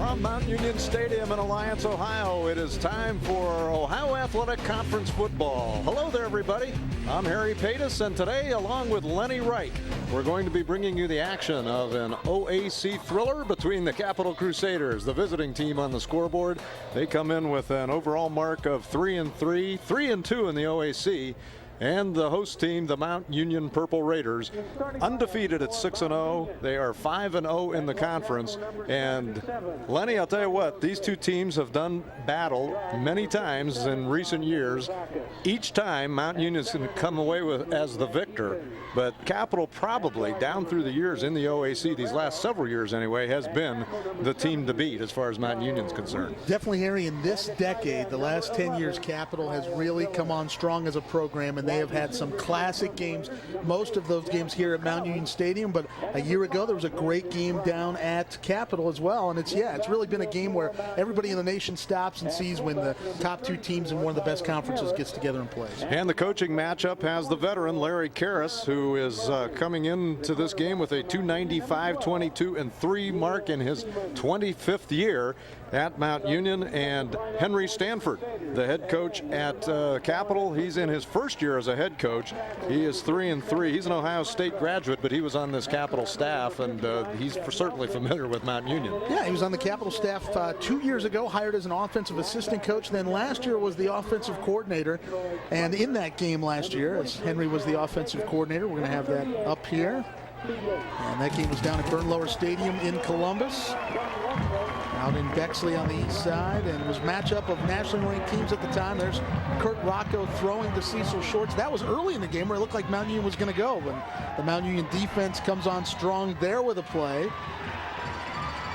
From Mount Union Stadium in Alliance, Ohio, it is time for Ohio Athletic Conference football. Hello there, everybody. I'm Harry Patus, and today, along with Lenny Reich, we're going to be bringing you the action of an OAC thriller between the Capital Crusaders, the visiting team on the scoreboard. They come in with an overall mark of 3-3, 3-2 in the OAC. And the host team, the Mount Union Purple Raiders, undefeated at 6-0. They are 5-0 in the conference. And Lenny, I'll tell you what, these two teams have done battle many times in recent years. Each time, Mount Union's going to come away with as the victor. But Capital probably, down through the years in the OAC, these last several years anyway, has been the team to beat as far as Mount Union's concerned. Definitely, Harry, in this decade, the last 10 years, Capital has really come on strong as a program, and they have had some classic games, most of those games here at Mount Union Stadium, but a year ago there was a great game down at Capital as well, and it's really been a game where everybody in the nation stops and sees when the top two teams in one of the best conferences gets together and plays. And the coaching matchup has the veteran Larry Karras, who is coming into this game with a 295, 22, and 3 mark in his 25th year at Mount Union, and Henry Stanford, the head coach at Capital. He's in his first year as a head coach. He is 3-3. He's an Ohio State graduate, but he was on this Capital staff, and he's certainly familiar with Mount Union. Yeah, he was on the Capital staff 2 years ago, hired as an offensive assistant coach. Then last year was the offensive coordinator. And in that game last year, as Henry was the offensive coordinator, we're going to have that up here. And that game was down at Bernlohr Stadium in Columbus, out in Bexley on the east side, and it was a matchup of nationally ranked teams at the time. There's Kurt Rocco throwing to Cecil Shorts. That was early in the game where it looked like Mount Union was going to go, but the Mount Union defense comes on strong there with a play.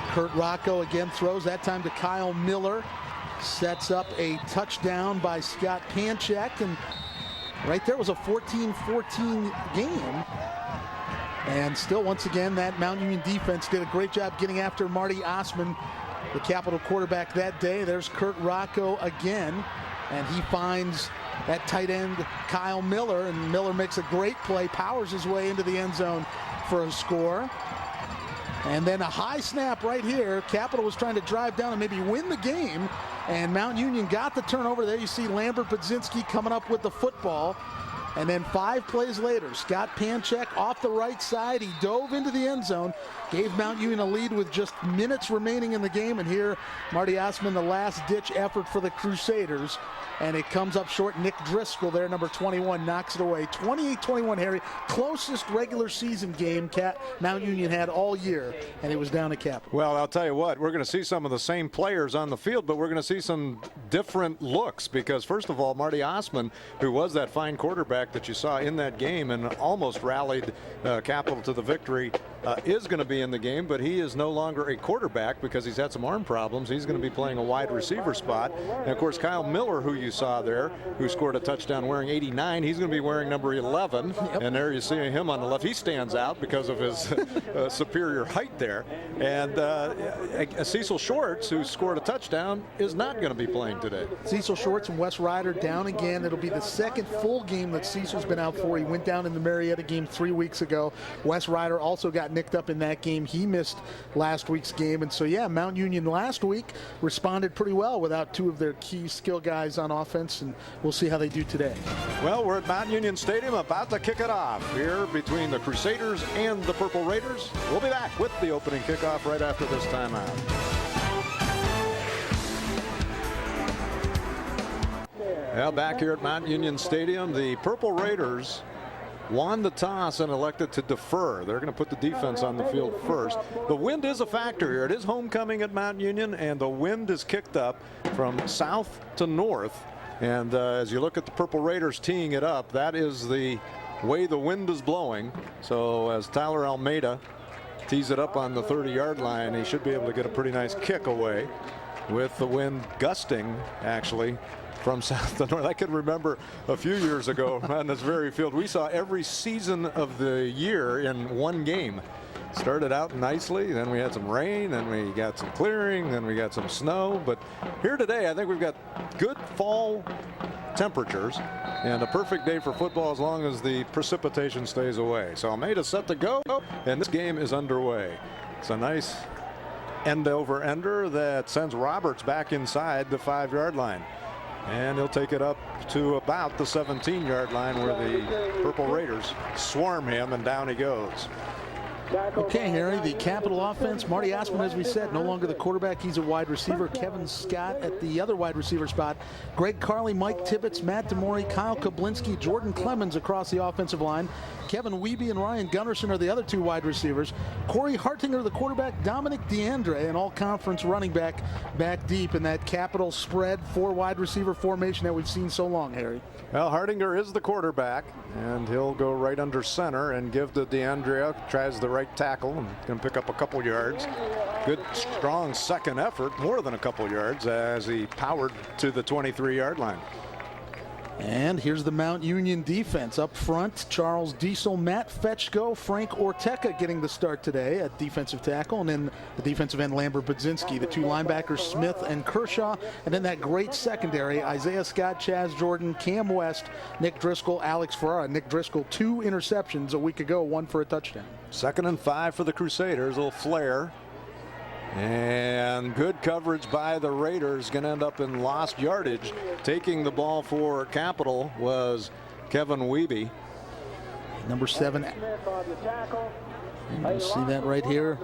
Kurt Rocco again throws, that time to Kyle Miller. Sets up a touchdown by Scott Panchek, and right there was a 14-14 game. And still, once again, that Mount Union defense did a great job getting after Marty Osman, the Capital quarterback that day. There's Kurt Rocco again, and he finds that tight end Kyle Miller, and Miller makes a great play, powers his way into the end zone for a score. And then a high snap right here. Capital was trying to drive down and maybe win the game, and Mount Union got the turnover. There you see Lambert Budzinski coming up with the football. And then 5 plays later, Scott Panchek off the right side. He dove into the end zone, gave Mount Union a lead with just minutes remaining in the game. And here, Marty Osman, the last-ditch effort for the Crusaders. And it comes up short. Nick Driscoll there, number 21, knocks it away. 28-21, Harry. Closest regular season game Mount Union had all year, and it was down to Capital. Well, I'll tell you what, we're going to see some of the same players on the field, but we're going to see some different looks because, first of all, Marty Osman, who was that fine quarterback that you saw in that game and almost rallied Capital to the victory, is going to be in the game, but he is no longer a quarterback because he's had some arm problems. He's going to be playing a wide receiver spot. And, of course, Kyle Miller, who you saw there, who scored a touchdown wearing 89, he's going to be wearing number 11. Yep. And there you see him on the left. He stands out because of his superior height there. And Cecil Shorts, who scored a touchdown, is not going to be playing today. Cecil Shorts and Wes Ryder down again. It'll be the second full game that Cecil's been out for. He went down in the Marietta game 3 weeks ago. Wes Ryder also got nicked up in that game. He missed last week's game. And so, yeah, Mount Union last week responded pretty well without 2 of their key skill guys on offense, and we'll see how they do today. Well, we're at Mount Union Stadium about to kick it off here between the Crusaders and the Purple Raiders. We'll be back with the opening kickoff right after this timeout. Well, back here at Mount Union Stadium, the Purple Raiders won the toss and elected to defer. They're going to put the defense on the field first. The wind is a factor here. It is homecoming at Mount Union, and the wind is kicked up from south to north. And as you look at the Purple Raiders teeing it up, that is the way the wind is blowing. So as Tyler Almeida tees it up on the 30-yard line, he should be able to get a pretty nice kick away with the wind gusting, actually, from south to north. I can remember a few years ago on this very field, we saw every season of the year in one game. Started out nicely, then we had some rain, then we got some clearing, then we got some snow. But here today, I think we've got good fall temperatures and a perfect day for football as long as the precipitation stays away. So Almeida's set to go, and this game is underway. It's a nice end over ender that sends Roberts back inside the 5-yard line. And he'll take it up to about the 17-yard line where the Purple Raiders swarm him, and down he goes. Okay, Harry, the Capital offense. Marty Osman, as we said, no longer the quarterback. He's a wide receiver. Kevin Scott at the other wide receiver spot. Greg Carley, Mike Tibbetts, Matt DeMori, Kyle Kablinski, Jordan Clemens across the offensive line. Kevin Wiebe and Ryan Gunnarsson are the other 2 wide receivers. Corey Hartinger, the quarterback. Dominic DeAndre, an all-conference running back deep in that Capital spread 4 wide receiver formation that we've seen so long, Harry. Well, Hartinger is the quarterback, and he'll go right under center and give to DeAndrea. Tries the right tackle and can pick up a couple yards. Good, strong second effort, more than a couple yards, as he powered to the 23-yard line. And here's the Mount Union defense. Up front, Charles Diesel, Matt Fetchko, Frank Orteca getting the start today at defensive tackle. And then the defensive end, Lambert Budzinski. The 2 linebackers, Smith and Kershaw. And then that great secondary, Isaiah Scott, Chaz Jordan, Cam West, Nick Driscoll, Alex Ferrara. Nick Driscoll, 2 interceptions a week ago, 1 for a touchdown. 2nd and 5 for the Crusaders. A little flare. And good coverage by the Raiders. Going to end up in lost yardage. Taking the ball for Capital was Kevin Wiebe. Number 7. You see that right here.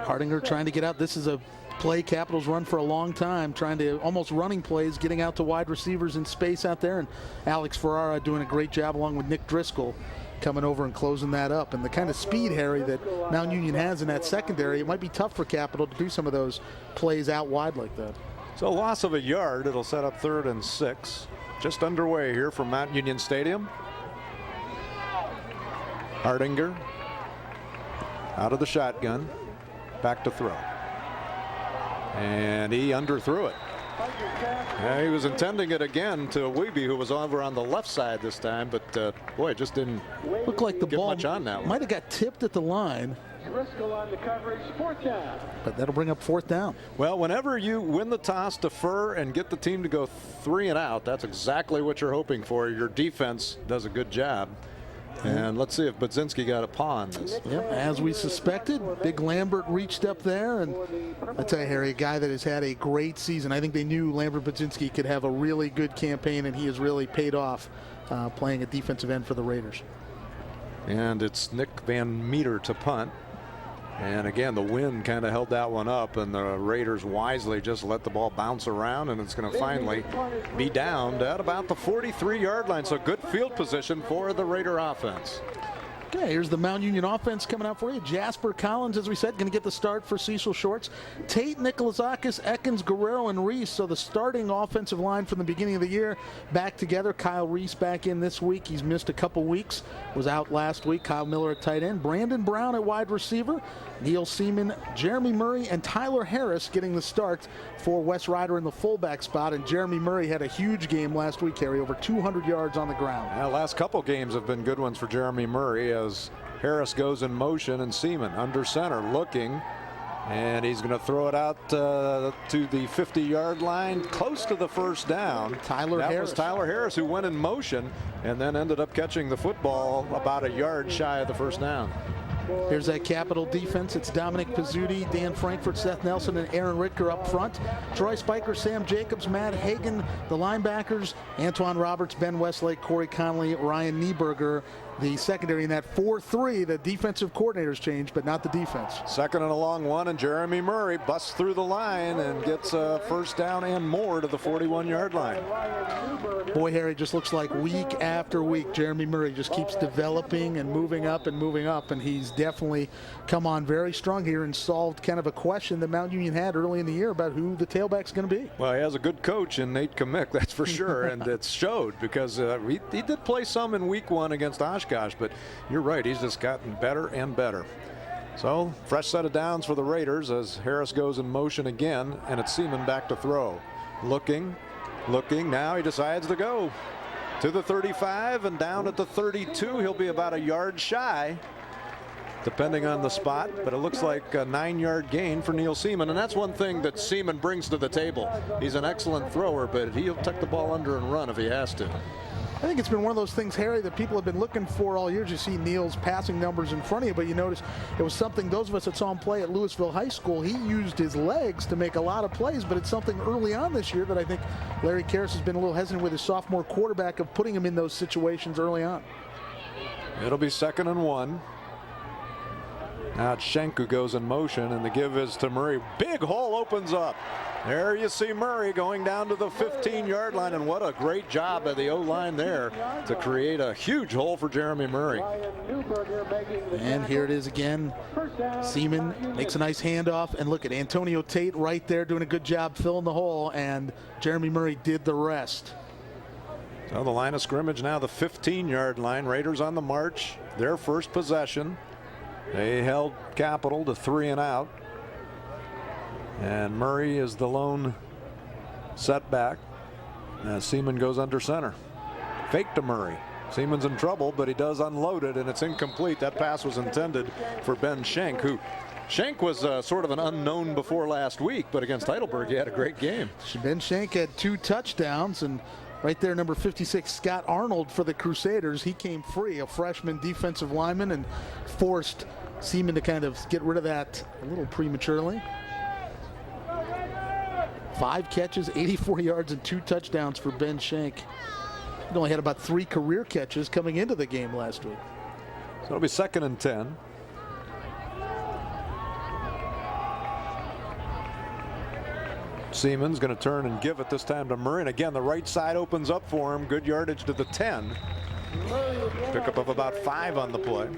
Hartinger trying to get out. This is a play Capital's run for a long time, trying to almost running plays, getting out to wide receivers in space out there. And Alex Ferrara doing a great job along with Nick Driscoll coming over and closing that up. And the kind of speed, Harry, that Mount Union has in that secondary, it might be tough for Capital to do some of those plays out wide like that. So loss of a yard. It'll set up 3rd and 6. Just underway here from Mount Union Stadium. Hartinger out of the shotgun, back to throw. And he underthrew it. Yeah, he was intending it again to Wiebe, who was over on the left side this time, but boy, it just didn't look like the ball much on that one. Might have got tipped at the line. Driscoll on the coverage, 4th down. But that'll bring up 4th down. Well, whenever you win the toss, defer, and get the team to go 3 and out, that's exactly what you're hoping for. Your defense does a good job. And let's see if Budzinski got a paw on this. Yep, as we suspected, Big Lambert reached up there. And I tell you, Harry, a guy that has had a great season. I think they knew Lambert Budzinski could have a really good campaign, and he has really paid off playing a defensive end for the Raiders. And it's Nick Van Meter to punt. And again, the wind kind of held that one up, and the Raiders wisely just let the ball bounce around, and it's going to finally be down at about the 43-yard line. So good field position for the Raider offense. Okay, here's the Mount Union offense coming out for you. Jasper Collins, as we said, going to get the start for Cecil Shorts. Tate, Nicolazakis, Ekins, Guerrero, and Reese. So the starting offensive line from the beginning of the year back together. Kyle Reese back in this week. He's missed a couple weeks. Was out last week. Kyle Miller at tight end. Brandon Brown at wide receiver. Neil Seaman, Jeremy Murray, and Tyler Harris getting the start for Wes Ryder in the fullback spot. And Jeremy Murray had a huge game last week, Harry, over 200 yards on the ground. Yeah, last couple games have been good ones for Jeremy Murray as Harris goes in motion and Seaman under center looking. And he's going to throw it out to the 50-yard line, close to the 1st down. That was Tyler Harris who went in motion and then ended up catching the football about a yard shy of the 1st down. Here's that Capital defense. It's Dominic Pizzuti, Dan Frankfurt, Seth Nelson, and Aaron Ritker up front. Troy Spiker, Sam Jacobs, Matt Hagan, the linebackers, Antoine Roberts, Ben Westlake, Corey Conley, Ryan Nieberger. The secondary in that 4-3, the defensive coordinators changed, but not the defense. 2nd and a long one, and Jeremy Murray busts through the line and gets a 1st down and more to the 41-yard line. Boy, Harry, just looks like week after week, Jeremy Murray just keeps developing and moving up, and he's definitely come on very strong here and solved kind of a question that Mount Union had early in the year about who the tailback's going to be. Well, he has a good coach in Nate Kamick, that's for sure, and it showed because he did play some in week 1 against Oshkosh, but you're right, he's just gotten better and better. So, fresh set of downs for the Raiders as Harris goes in motion again, and it's Seaman back to throw. Looking, now he decides to go to the 35 and down at the 32. He'll be about a yard shy, depending on the spot, but it looks like a 9-yard gain for Neil Seaman, and that's one thing that Seaman brings to the table. He's an excellent thrower, but he'll tuck the ball under and run if he has to. I think it's been one of those things, Harry, that people have been looking for all year. You see Neal's passing numbers in front of you, but you notice it was something those of us that saw him play at Louisville High School, he used his legs to make a lot of plays, but it's something early on this year that I think Larry Karras has been a little hesitant with his sophomore quarterback of putting him in those situations early on. It'll be 2nd and 1. Now it's Schenk who goes in motion, and the give is to Murray. Big hole opens up. There you see Murray going down to the 15-yard line, and what a great job by the O-line there to create a huge hole for Jeremy Murray. And here it is again. Seaman makes a nice handoff, and look at Antonio Tate right there doing a good job filling the hole, and Jeremy Murray did the rest. So the line of scrimmage now the 15-yard line. Raiders on the march. Their first possession. They held Capital to 3 and out. And Murray is the lone setback as Seaman goes under center. Fake to Murray. Seaman's in trouble, but he does unload it, and it's incomplete. That pass was intended for Ben Schenk, who Schenk was sort of an unknown before last week, but against Heidelberg, he had a great game. Ben Schenk had 2 touchdowns, and right there, number 56, Scott Arnold for the Crusaders. He came free, a freshman defensive lineman, and forced Seaman to kind of get rid of that a little prematurely. 5 catches, 84 yards, and 2 touchdowns for Ben Schenk. He only had about 3 career catches coming into the game last week. So it'll be 2nd and 10. Seaman's going to turn and give it this time to Murray. And again, the right side opens up for him. Good yardage to the 10. Pickup of about 5 on the play.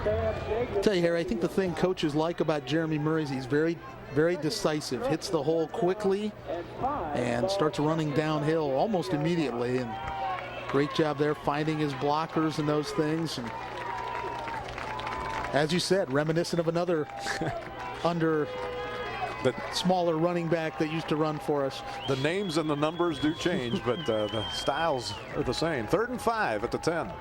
I'll tell you, Harry, I think the thing coaches like about Jeremy Murray is he's very, very decisive. Hits the hole quickly and starts running downhill almost immediately. And great job there finding his blockers and those things. And as you said, reminiscent of another under the smaller running back that used to run for us. The names and the numbers do change, but the styles are the same. 3rd and 5 at the 10.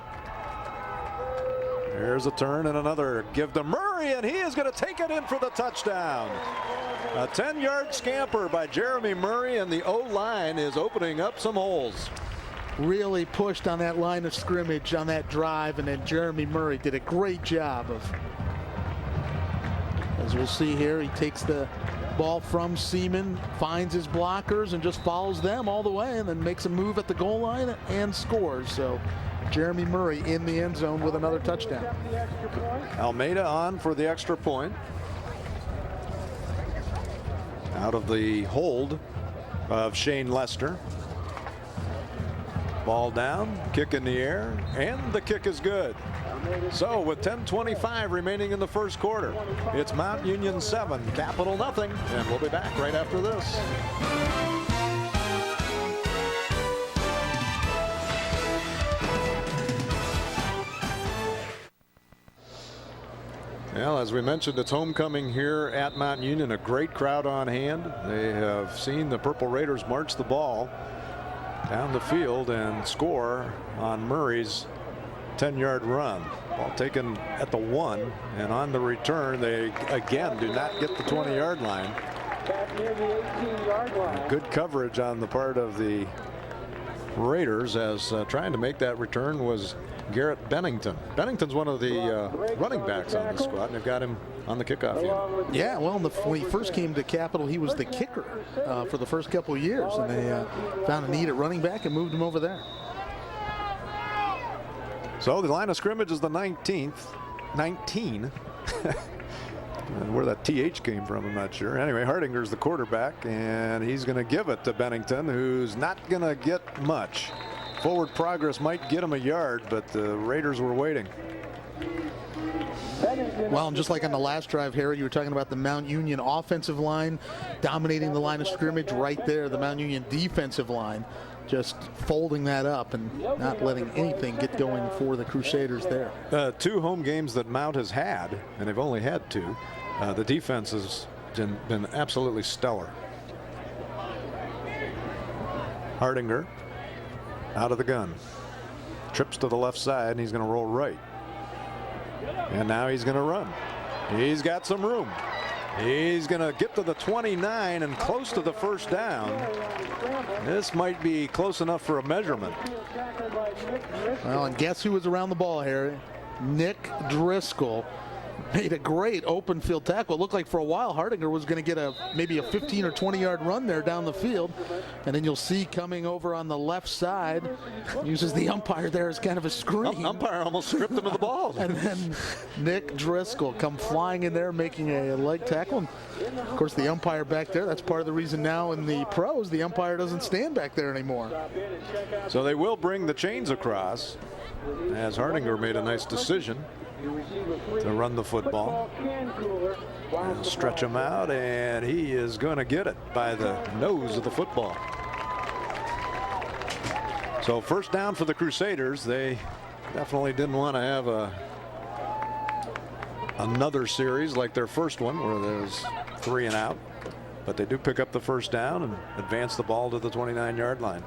Here's a turn and another give to Murray, and he is going to take it in for the touchdown. A 10-yard scamper by Jeremy Murray, and the O-line is opening up some holes. Really pushed on that line of scrimmage on that drive, and then Jeremy Murray did a great job of, as we'll see here, he takes the ball from Seaman, finds his blockers, and just follows them all the way, and then makes a move at the goal line and scores. So Jeremy Murray in the end zone with another touchdown. Almeida on for the extra point. Out of the hold of Shane Lester. Ball down, kick in the air, and the kick is good. So with 10:25 remaining in the first quarter, it's Mount Union 7, Capital nothing, and we'll be back right after this. Well, as we mentioned, it's homecoming here at Mount Union. A great crowd on hand. They have seen the Purple Raiders march the ball down the field and score on Murray's 10-yard run. Ball taken at the 1, and on the return, they again do not get the 20-yard line. Back near the 18-yard line. Good coverage on the part of the Raiders, as trying to make that return was Garrett Bennington. Bennington's one of the running backs on the squad, and they've got him on the kickoff unit. Yeah, well, when he first came to Capital, he was the kicker for the first couple of years, and they found a need at running back and moved him over there. So the line of scrimmage is the 19. And where that TH came from, I'm not sure. Anyway, Hardinger's the quarterback, and he's going to give it to Bennington, who's not going to get much. Forward progress might get him a yard, but the Raiders were waiting. Well, and just like on the last drive, Harry, you were talking about the Mount Union offensive line dominating the line of scrimmage. Right there, the Mount Union defensive line just folding that up and not letting anything get going for the Crusaders there. 2 home games that Mount has had, and they've only had 2. The defense has been absolutely stellar. Hardinger out of the gun. Trips to the left side, and he's going to roll right. And now he's going to run. He's got some room. He's going to get to the 29 and close to the first down. This might be close enough for a measurement. Well, and guess who was around the ball here? Nick Driscoll made a great open field tackle. It looked like for a while Hardinger was going to get maybe a 15 or 20 yard run there down the field. And then you'll see coming over on the left side, uses the umpire there as kind of a screen. Umpire almost stripped him of the ball. And then Nick Driscoll come flying in there making a leg tackle. And of course the umpire back there, that's part of the reason now in the pros the umpire doesn't stand back there anymore. So they will bring the chains across as Hardinger made a nice decision to run the football and stretch him out, and he is going to get it by the nose of the football. So first down for the Crusaders. They definitely didn't want to have another series like their first one where there's 3 and out, but they do pick up the first down and advance the ball to the 29-yard line.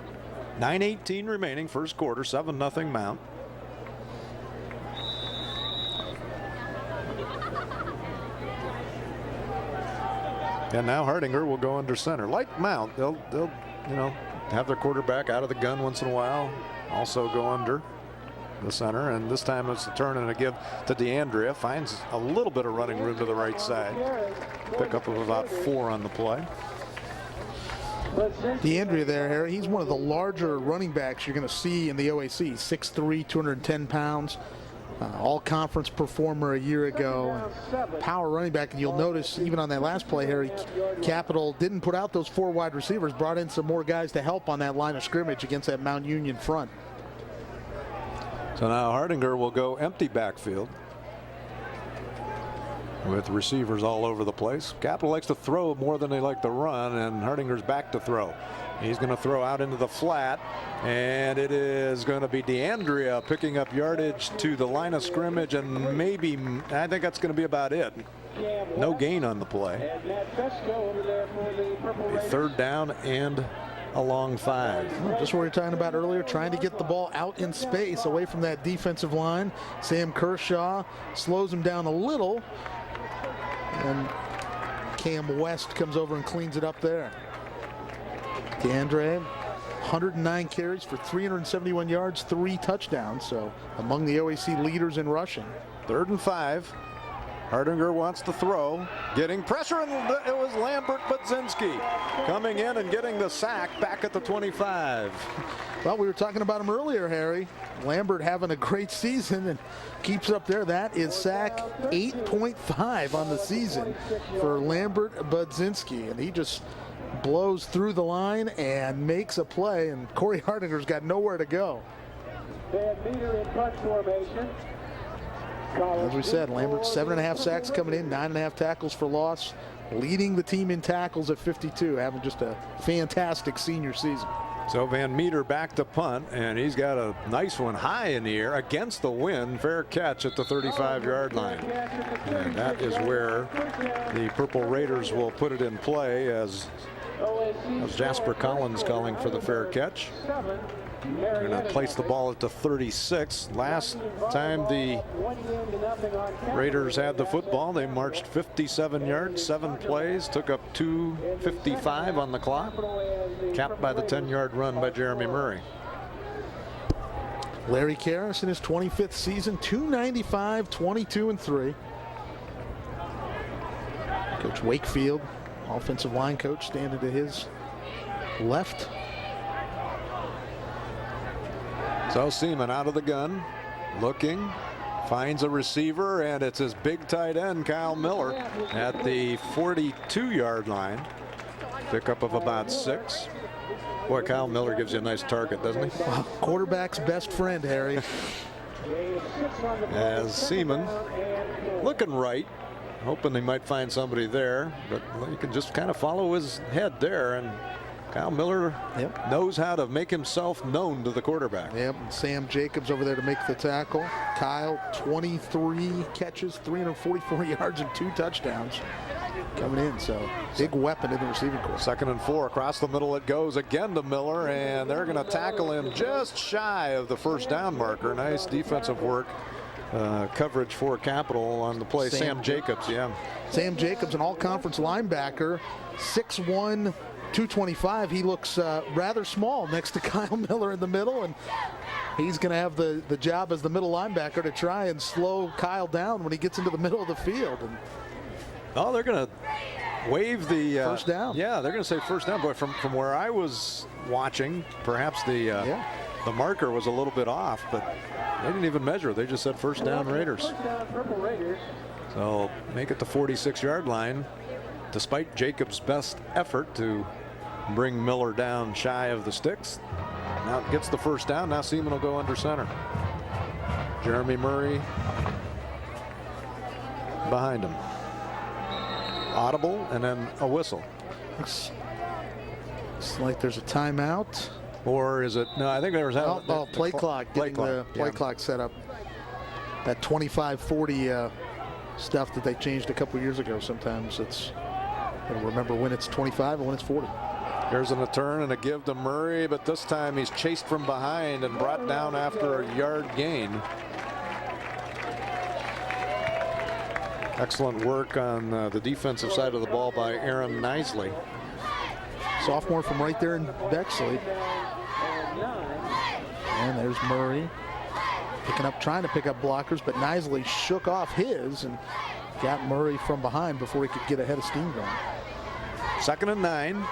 9:18 remaining, first quarter, 7-0 Mount. And now Hardinger will go under center. Like Mount, they'll have their quarterback out of the gun once in a while, also go under the center, and this time it's a turn and a give to DeAndrea. Finds a little bit of running room to the right side. Pickup of about 4 on the play. DeAndrea there, Harry, he's one of the larger running backs you're going to see in the OAC. 6'3", 210 pounds. All-conference performer a year ago. Power running back, and you'll notice even on that last play, Harry, Capital didn't put out those 4 wide receivers, brought in some more guys to help on that line of scrimmage against that Mount Union front. So now Hardinger will go empty backfield with receivers all over the place. Capital likes to throw more than they like to run, and Hardinger's back to throw. He's going to throw out into the flat, and it is going to be DeAndrea picking up yardage to the line of scrimmage, and maybe, I think that's going to be about it. No gain on the play. A third down and a long 5. Just what we were talking about earlier, trying to get the ball out in space away from that defensive line. Sam Kershaw slows him down a little, and Cam West comes over and cleans it up there. DeAndre, 109 carries for 371 yards, 3 touchdowns, so among the OAC leaders in rushing. 3rd and 5. Hardinger wants to throw, getting pressure, and it was Lambert Budzinski coming in and getting the sack back at the 25. Well, we were talking about him earlier, Harry. Lambert having a great season and keeps up there. That is sack 8.5 on the season for Lambert Budzinski, and he just blows through the line and makes a play, and Corey Hardinger's got nowhere to go. As we said, Lambert 7.5 sacks coming in, 9.5 tackles for loss, leading the team in tackles at 52, having just a fantastic senior season. So Van Meter back to punt, and he's got a nice one high in the air against the wind. Fair catch at the 35-yard line. And that is where the Purple Raiders will put it in play as Jasper Collins calling for the fair catch. They're going to place the ball at the 36. Last time the Raiders had the football, they marched 57 yards, 7 plays, took up 2:55 on the clock, capped by the 10-yard run by Jeremy Murray. Larry Karras in his 25th season, 295, 22-3. Coach Wakefield, offensive line coach, standing to his left. So Seaman out of the gun, looking, finds a receiver, and it's his big tight end, Kyle Miller, at the 42-yard line. Pickup of about 6. Boy, Kyle Miller gives you a nice target, doesn't he? Quarterback's best friend, Harry. As Seaman looking right, hoping they might find somebody there, but you can just kind of follow his head there, and Kyle Miller knows how to make himself known to the quarterback. Yep, Sam Jacobs over there to make the tackle. Kyle, 23 catches, 344 yards, and 2 touchdowns coming in. So big weapon in the receiving corps. 2nd and 4 across the middle it goes again to Miller, and they're going to tackle him just shy of the first down marker. Nice defensive work coverage for Capital on the play. Sam Jacobs, yeah. Sam Jacobs, an all-conference linebacker, 6'1", 225. He looks rather small next to Kyle Miller in the middle, and he's going to have the job as the middle linebacker to try and slow Kyle down when he gets into the middle of the field. And they're going to wave the first down. Yeah, they're going to say first down. But from where I was watching, perhaps the marker was a little bit off, but they didn't even measure. They just said first down Raiders. First down, Purple Raiders. So make it the 46-yard line, despite Jacobs' best effort to bring Miller down shy of the sticks. Now gets the first down. Now Seaman will go under center. Jeremy Murray behind him. Audible and then a whistle. Looks like there's a timeout. Or is it? No, I think there was play clock. Getting the play clock set up. That 25-40 stuff that they changed a couple years ago. Sometimes it's, I don't remember when it's 25 and when it's 40. Here's a turn and a give to Murray, but this time he's chased from behind and brought down after a yard gain. Excellent work on the defensive side of the ball by Aaron Nisley. Sophomore from right there in Bexley. And there's Murray trying to pick up blockers, but Nisley shook off his and got Murray from behind before he could get ahead of steam going. 2nd and 9.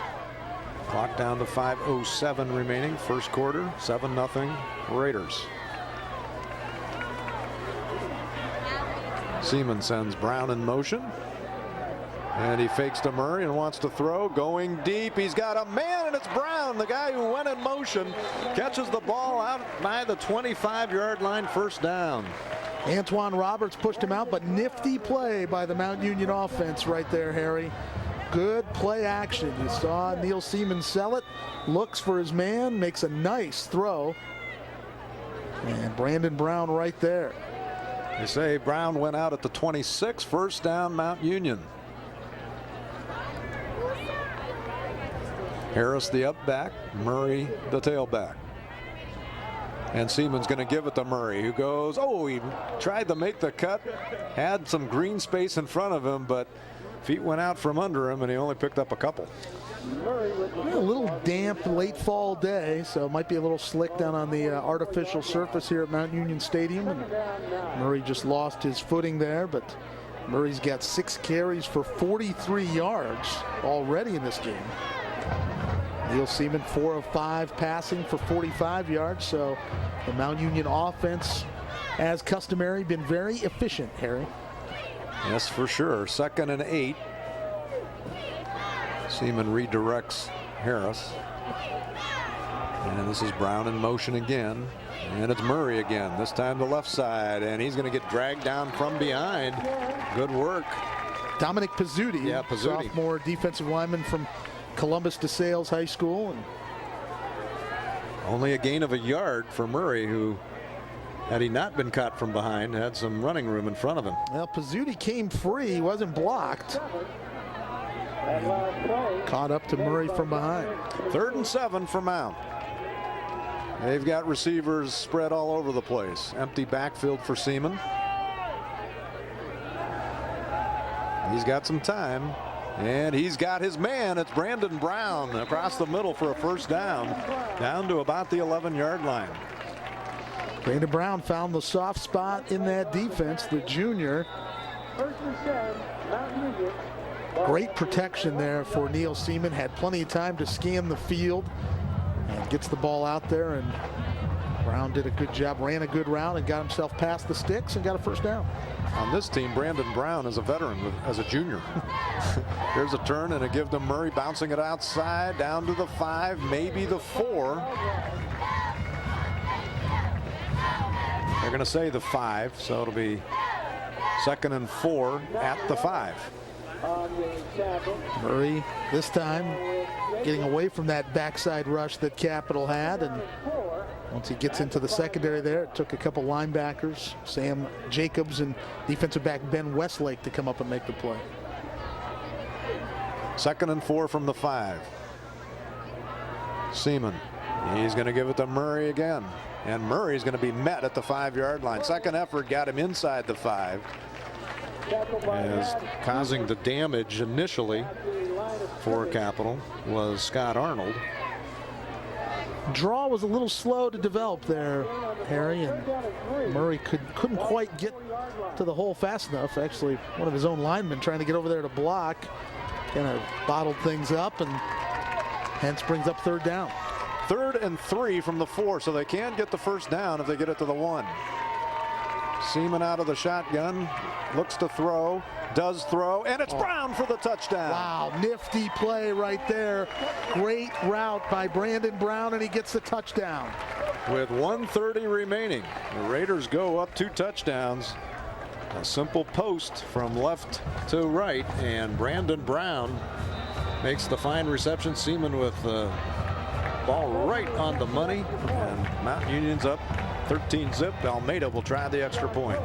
Clock down to 5:07 remaining. First quarter, 7-0 Raiders. Seaman sends Brown in motion. And he fakes to Murray and wants to throw. Going deep. He's got a man, and it's Brown, the guy who went in motion. Catches the ball out by the 25-yard line. First down. Antoine Roberts pushed him out, but nifty play by the Mount Union offense right there, Harry. Good play action. You saw Neil Seaman sell it. Looks for his man. Makes a nice throw. And Brandon Brown right there. They say Brown went out at the 26. First down, Mount Union. Harris the up back, Murray the tailback. And Seaman's going to give it to Murray, who goes, he tried to make the cut, had some green space in front of him, but feet went out from under him, and he only picked up a couple. A little damp late fall day, so it might be a little slick down on the artificial surface here at Mount Union Stadium. And Murray just lost his footing there, but Murray's got 6 carries for 43 yards already in this game. Neil Seaman 4 of 5 passing for 45 yards. So the Mount Union offense, as customary, been very efficient, Harry. Yes, for sure. 2nd and 8. Seaman redirects Harris. And this is Brown in motion again. And it's Murray again, this time the left side. And he's going to get dragged down from behind. Good work. Dominic Pizzuti, Pizzuti, sophomore defensive lineman from Columbus DeSales High School. And only a gain of a yard for Murray, who, had he not been caught from behind, had some running room in front of him. Well, Pizzuti came free. He wasn't blocked. Caught up to Murray from behind. 3rd and 7 for Mount. They've got receivers spread all over the place. Empty backfield for Seaman. He's got some time. And he's got his man. It's Brandon Brown across the middle for a first down. Down to about the 11-yard line. Brandon Brown found the soft spot in that defense, the junior. 1st and 10, Mount Union. Great protection there for Neil Seaman. Had plenty of time to scan the field. And gets the ball out there, and Brown did a good job, ran a good route, and got himself past the sticks and got a first down. On this team, Brandon Brown is a veteran as a junior. Here's a turn and a give to Murray, bouncing it outside down to the 5, maybe the 4. They're going to say the 5, so it'll be 2nd and 4 at the 5. Murray this time getting away from that backside rush that Capital had, and once he gets into the secondary there, it took a couple linebackers, Sam Jacobs and defensive back Ben Westlake, to come up and make the play. 2nd and 4 from the 5. Seaman, he's going to give it to Murray again. And Murray's going to be met at the 5-yard line. Second effort got him inside the 5. As causing the damage initially for Capital was Scott Arnold. Draw was a little slow to develop there, Harry, and Murray couldn't quite get to the hole fast enough. Actually, one of his own linemen trying to get over there to block kind of bottled things up, and hence brings up third down. 3rd and 3 from the 4, so they can get the first down if they get it to the 1. Seaman out of the shotgun, looks to throw, does throw, and it's Brown for the touchdown. Wow, nifty play right there. Great route by Brandon Brown, and he gets the touchdown. With 1:30 remaining, the Raiders go up 2 touchdowns. A simple post from left to right, and Brandon Brown makes the fine reception. Seaman with the ball right on the money, and Mount Union's up 13-zip. Almeida will try the extra point.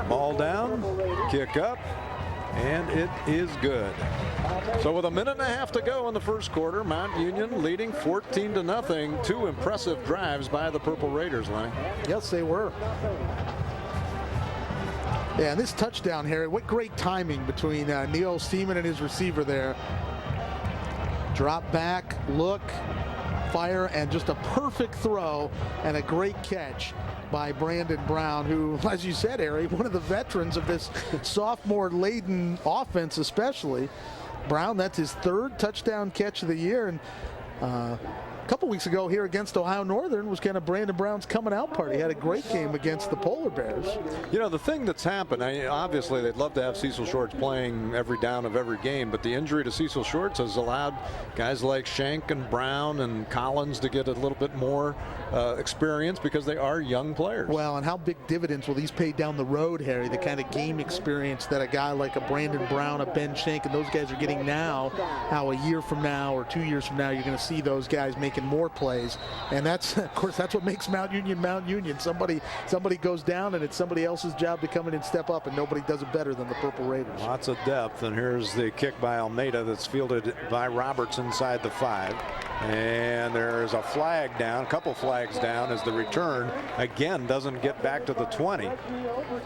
Ball down, kick up, and it is good. So with 1.5 minutes to go in the first quarter, Mount Union leading 14-0. 2 impressive drives by the Purple Raiders, Lenny. Yes, they were. Yeah, and this touchdown, Harry, what great timing between Neil Seaman and his receiver there. Drop back, look, fire, and just a perfect throw and a great catch by Brandon Brown, who, as you said, Harry, one of the veterans of this sophomore-laden offense especially. Brown, that's his 3rd touchdown catch of the year, and a couple weeks ago here against Ohio Northern was kind of Brandon Brown's coming out party. He had a great game against the Polar Bears. You know, the thing that's happened, obviously they'd love to have Cecil Shorts playing every down of every game, but the injury to Cecil Shorts has allowed guys like Shank and Brown and Collins to get a little bit more experience because they are young players. Well, and how big dividends will these pay down the road, Harry? The kind of game experience that a guy like a Brandon Brown, a Ben Shank, and those guys are getting now, how a year from now or 2 years from now you're going to see those guys making more plays. And that's, of course, that's what makes Mount Union. Somebody goes down, and it's somebody else's job to come in and step up, and nobody does it better than the Purple Raiders. Lots of depth, and here's the kick by Almeida that's fielded by Roberts inside the 5. And there's a flag down, a couple flags down, as the return again doesn't get back to the 20.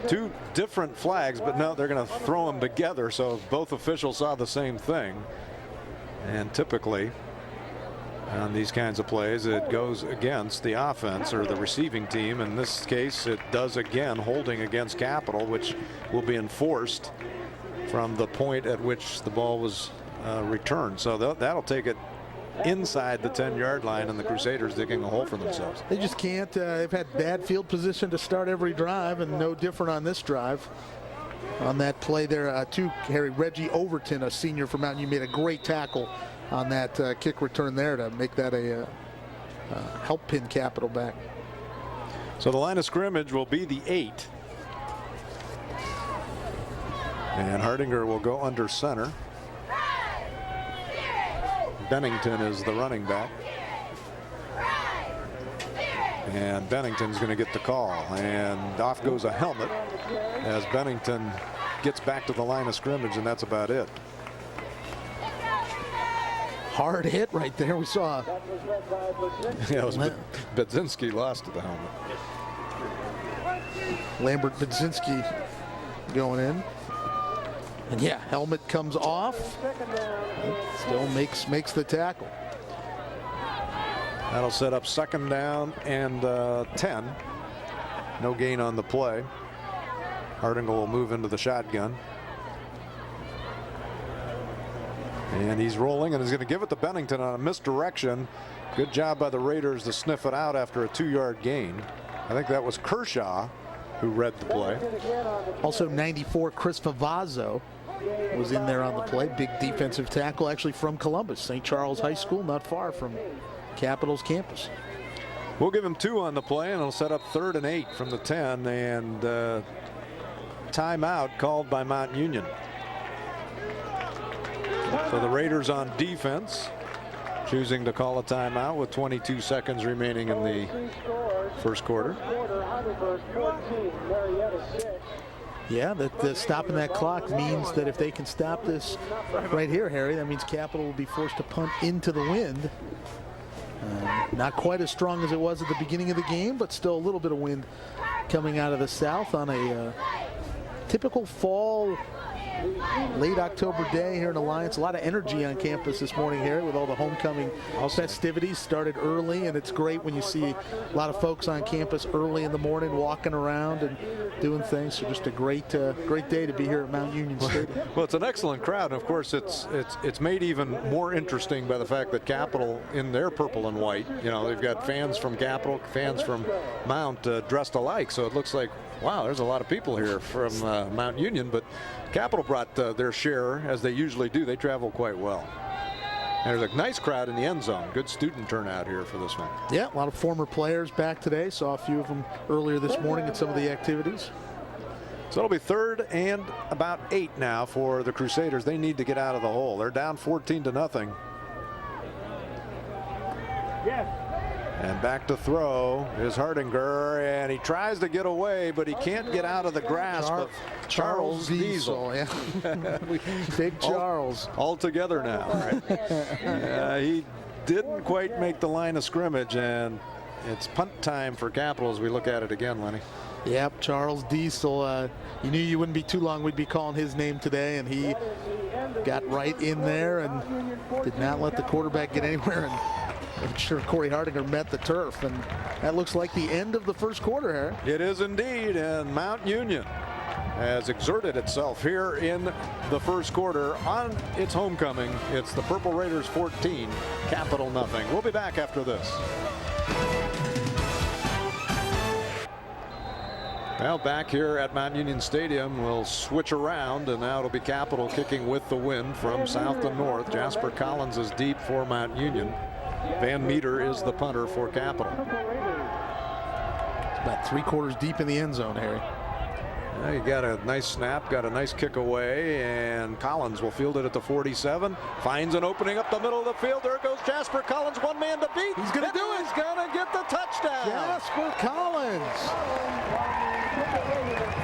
2 different flags, but no, they're going to throw them together, so both officials saw the same thing. And typically on these kinds of plays, it goes against the offense or the receiving team. In this case, it does again, holding against Capital, which will be enforced from the point at which the ball was returned. So that'll take it inside the 10-yard line, and the Crusaders digging a hole for themselves. They just can't. They've had bad field position to start every drive, and no different on this drive. On that play there, too, Harry, Reggie Overton, a senior from Mountain Union, made a great tackle on that kick return there to make that a help pin Capital back. So the line of scrimmage will be the 8. And Hardinger will go under center. Bennington is the running back. And Bennington's going to get the call. And off goes a helmet as Bennington gets back to the line of scrimmage, and that's about it. Hard hit right there. We saw. Yeah, it was Budzinski lost to the helmet. Lambert Budzinski going in. And yeah, helmet comes off. Still makes the tackle. That'll set up 2nd down and 10. No gain on the play. Hardinger will move into the shotgun. And he's rolling, and he's going to give it to Bennington on a misdirection. Good job by the Raiders to sniff it out after a 2-yard gain. I think that was Kershaw who read the play. Also 94, Chris Favazzo was in there on the play. Big defensive tackle, actually from Columbus, St. Charles High School, not far from Capital's campus. We'll give him 2 on the play, and it'll set up 3rd and 8 from the 10, and timeout called by Mount Union. So the Raiders on defense, choosing to call a timeout with 22 seconds remaining in the first quarter. Yeah, that stopping that clock means that if they can stop this right here, Harry, that means Capital will be forced to punt into the wind. Not quite as strong as it was at the beginning of the game, but still a little bit of wind coming out of the south on a typical fall, late October day here in Alliance. A lot of energy on campus this morning here with all the homecoming festivities. Started early, and it's great when you see a lot of folks on campus early in the morning walking around and doing things. So just a great day to be here at Mount Union Stadium. Well, it's an excellent crowd, and of course it's made even more interesting by the fact that Capital in their purple and white, you know, they've got fans from Capital, fans from Mount dressed alike, so it looks like, wow, there's a lot of people here from Mount Union, but Capital brought their share, as they usually do. They travel quite well. And there's a nice crowd in the end zone. Good student turnout here for this one. Yeah, a lot of former players back today. Saw a few of them earlier this morning at some of the activities. So it'll be 3rd and about 8 now for the Crusaders. They need to get out of the hole. They're down 14-0. Yes. And back to throw is Hardinger, and he tries to get away, but he can't get out of the grasp of Charles Diesel. Yeah. Big Charles. All together now. Right? He didn't quite make the line of scrimmage, and it's punt time for Capital as we look at it again, Lenny. Yep, Charles Diesel. You knew you wouldn't be too long. We'd be calling his name today, and he got right in there and did not let the quarterback get anywhere. And I'm sure Corey Hardinger met the turf, and that looks like the end of the first quarter, Harry. It is indeed, and Mount Union has exerted itself here in the first quarter on its homecoming. It's the Purple Raiders 14, Capital nothing. We'll be back after this. Well, back here at Mount Union Stadium, we'll switch around, and now it'll be Capital kicking with the wind from south to north. Jasper Collins is deep for Mount Union. Van Meter is the punter for Capital. It's about 3/4 deep in the end zone, Harry. Now you got a nice snap, got a nice kick away, and Collins will field it at the 47. Finds an opening up the middle of the field. There goes Jasper Collins, one man to beat. He's going to do it. He's going to get the touchdown. Jasper Collins.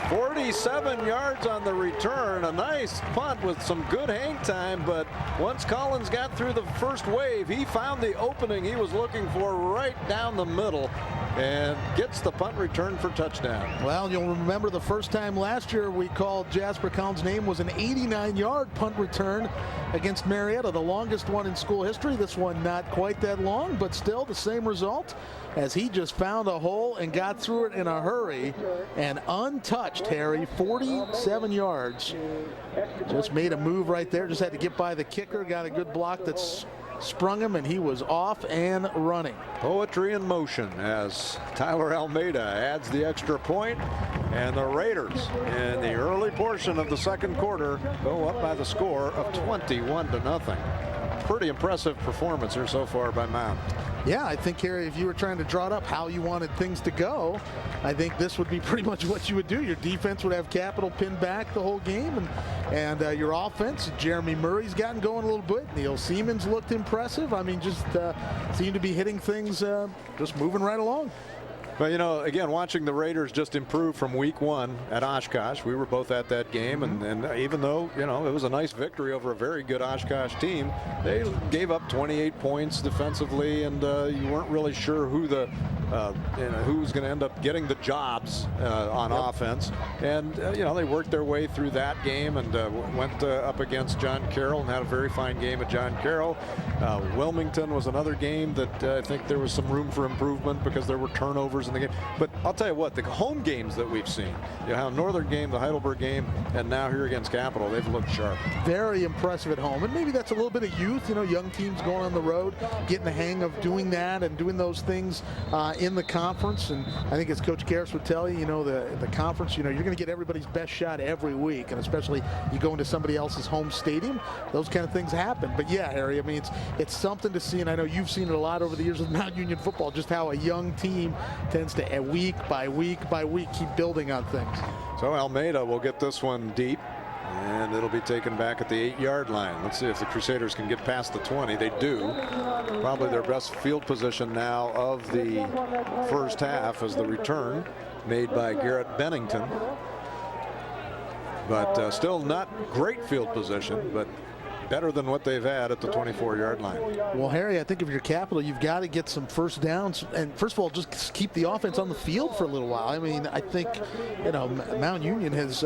47 yards on the return. A nice punt with some good hang time, but once Collins got through the first wave, he found the opening he was looking for right down the middle and gets the punt return for touchdown. Well, you'll remember the first time last year we called Jasper Collins' name was an 89-yard punt return against Marietta, the longest one in school history. This one not quite that long, but still the same result, as he just found a hole and got through it in a hurry and untouched, Harry. 47 yards. Just made a move right there. Just had to get by the kicker. Got a good block that's sprung him, and he was off and running. Poetry in motion as Tyler Almeida adds the extra point, and the Raiders in the early portion of the second quarter go up by the score of 21-0. Pretty impressive performance here so far by Mount. Yeah, I think, Harry, if you were trying to draw it up how you wanted things to go, I think this would be pretty much what you would do. Your defense would have Capital pinned back the whole game, and your offense, Jeremy Murray's gotten going a little bit. Neil Siemens looked impressive. I mean, just seemed to be hitting things, just moving right along. But, you know, again, watching the Raiders just improve from week 1 at Oshkosh. We were both at that game, and even though, you know, it was a nice victory over a very good Oshkosh team, they gave up 28 points defensively, and you weren't really sure who was going to end up getting the jobs on offense. And, you know, they worked their way through that game and went up against John Carroll and had a very fine game at John Carroll. Wilmington was another game that I think there was some room for improvement because there were turnovers in the game. But I'll tell you what, the home games that we've seen, you know, Northern game, the Heidelberg game, and now here against Capital, they've looked sharp. Very impressive at home. And maybe that's a little bit of youth, you know, young teams going on the road, getting the hang of doing that and doing those things in the conference. And I think, as Coach Garris would tell you, you know, the conference, you know, you're going to get everybody's best shot every week. And especially you go into somebody else's home stadium, those kind of things happen. But yeah, Harry, I mean, it's something to see. And I know you've seen it a lot over the years with Mount Union football, just how a young team tends to week by week by week keep building on things. So Almeida will get this one deep, and it'll be taken back at the 8-yard line. Let's see if the Crusaders can get past the 20. They do. Probably their best field position now of the first half as the return made by Garrett Bennington. but still not great field position, but better than what they've had at the 24-yard line. Well, Harry, I think if you're Capital, you've got to get some first downs, and first of all, just keep the offense on the field for a little while. I mean, I think, you know, Mount Union has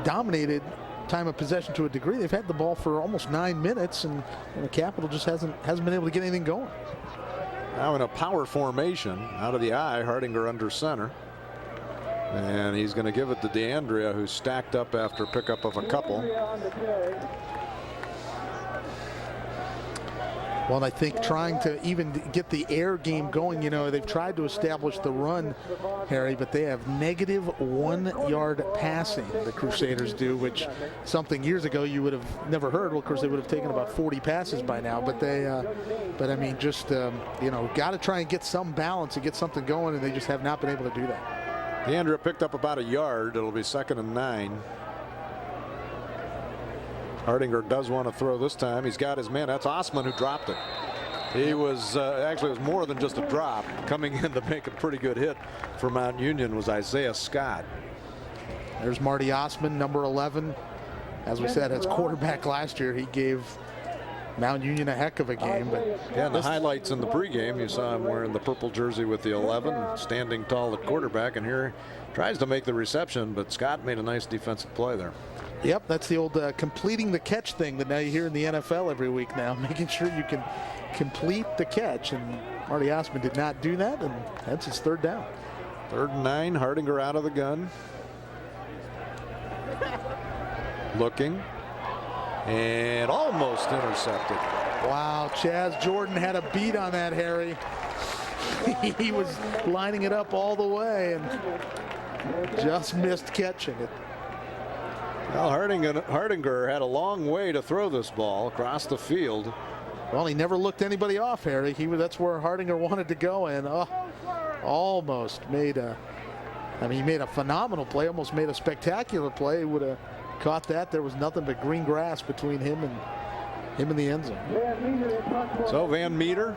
dominated time of possession to a degree. They've had the ball for almost 9 minutes, and the Capital just hasn't been able to get anything going. Now in a power formation, out of the eye, Hardinger under center. And he's going to give it to DeAndrea, who's stacked up after pickup of a couple. Well, I think trying to even get the air game going, you know, they've tried to establish the run, Harry, but they have negative 1 yard passing, the Crusaders do, which something years ago you would have never heard. Well, of course, they would have taken about 40 passes by now, but but I mean, just, you know, got to try and get some balance and get something going, and they just have not been able to do that. DeAndrea picked up about a yard. It'll be 2nd and 9. Hardinger does want to throw this time. He's got his man. That's Osman who dropped it. He was actually, it was more than just a drop. Coming in to make a pretty good hit for Mount Union was Isaiah Scott. There's Marty Osman, number 11. As we said, as quarterback last year, he gave Mount Union a heck of a game. But yeah, and the highlights in the pregame, you saw him wearing the purple jersey with the 11, standing tall at quarterback, and here tries to make the reception, but Scott made a nice defensive play there. Yep, that's the old completing the catch thing that now you hear in the NFL every week now, making sure you can complete the catch, and Marty Osman did not do that, and that's his 3rd down. 3rd and 9, Hardinger out of the gun. Looking. And almost intercepted. Wow, Chaz Jordan had a beat on that, Harry. He was lining it up all the way and just missed catching it. Well, Hardinger had a long way to throw this ball across the field. Well, he never looked anybody off, Harry. That's where Hardinger wanted to go, and almost made he made a phenomenal play, almost made a spectacular play. He would have caught that. There was nothing but green grass between him and the end zone. So Van Meter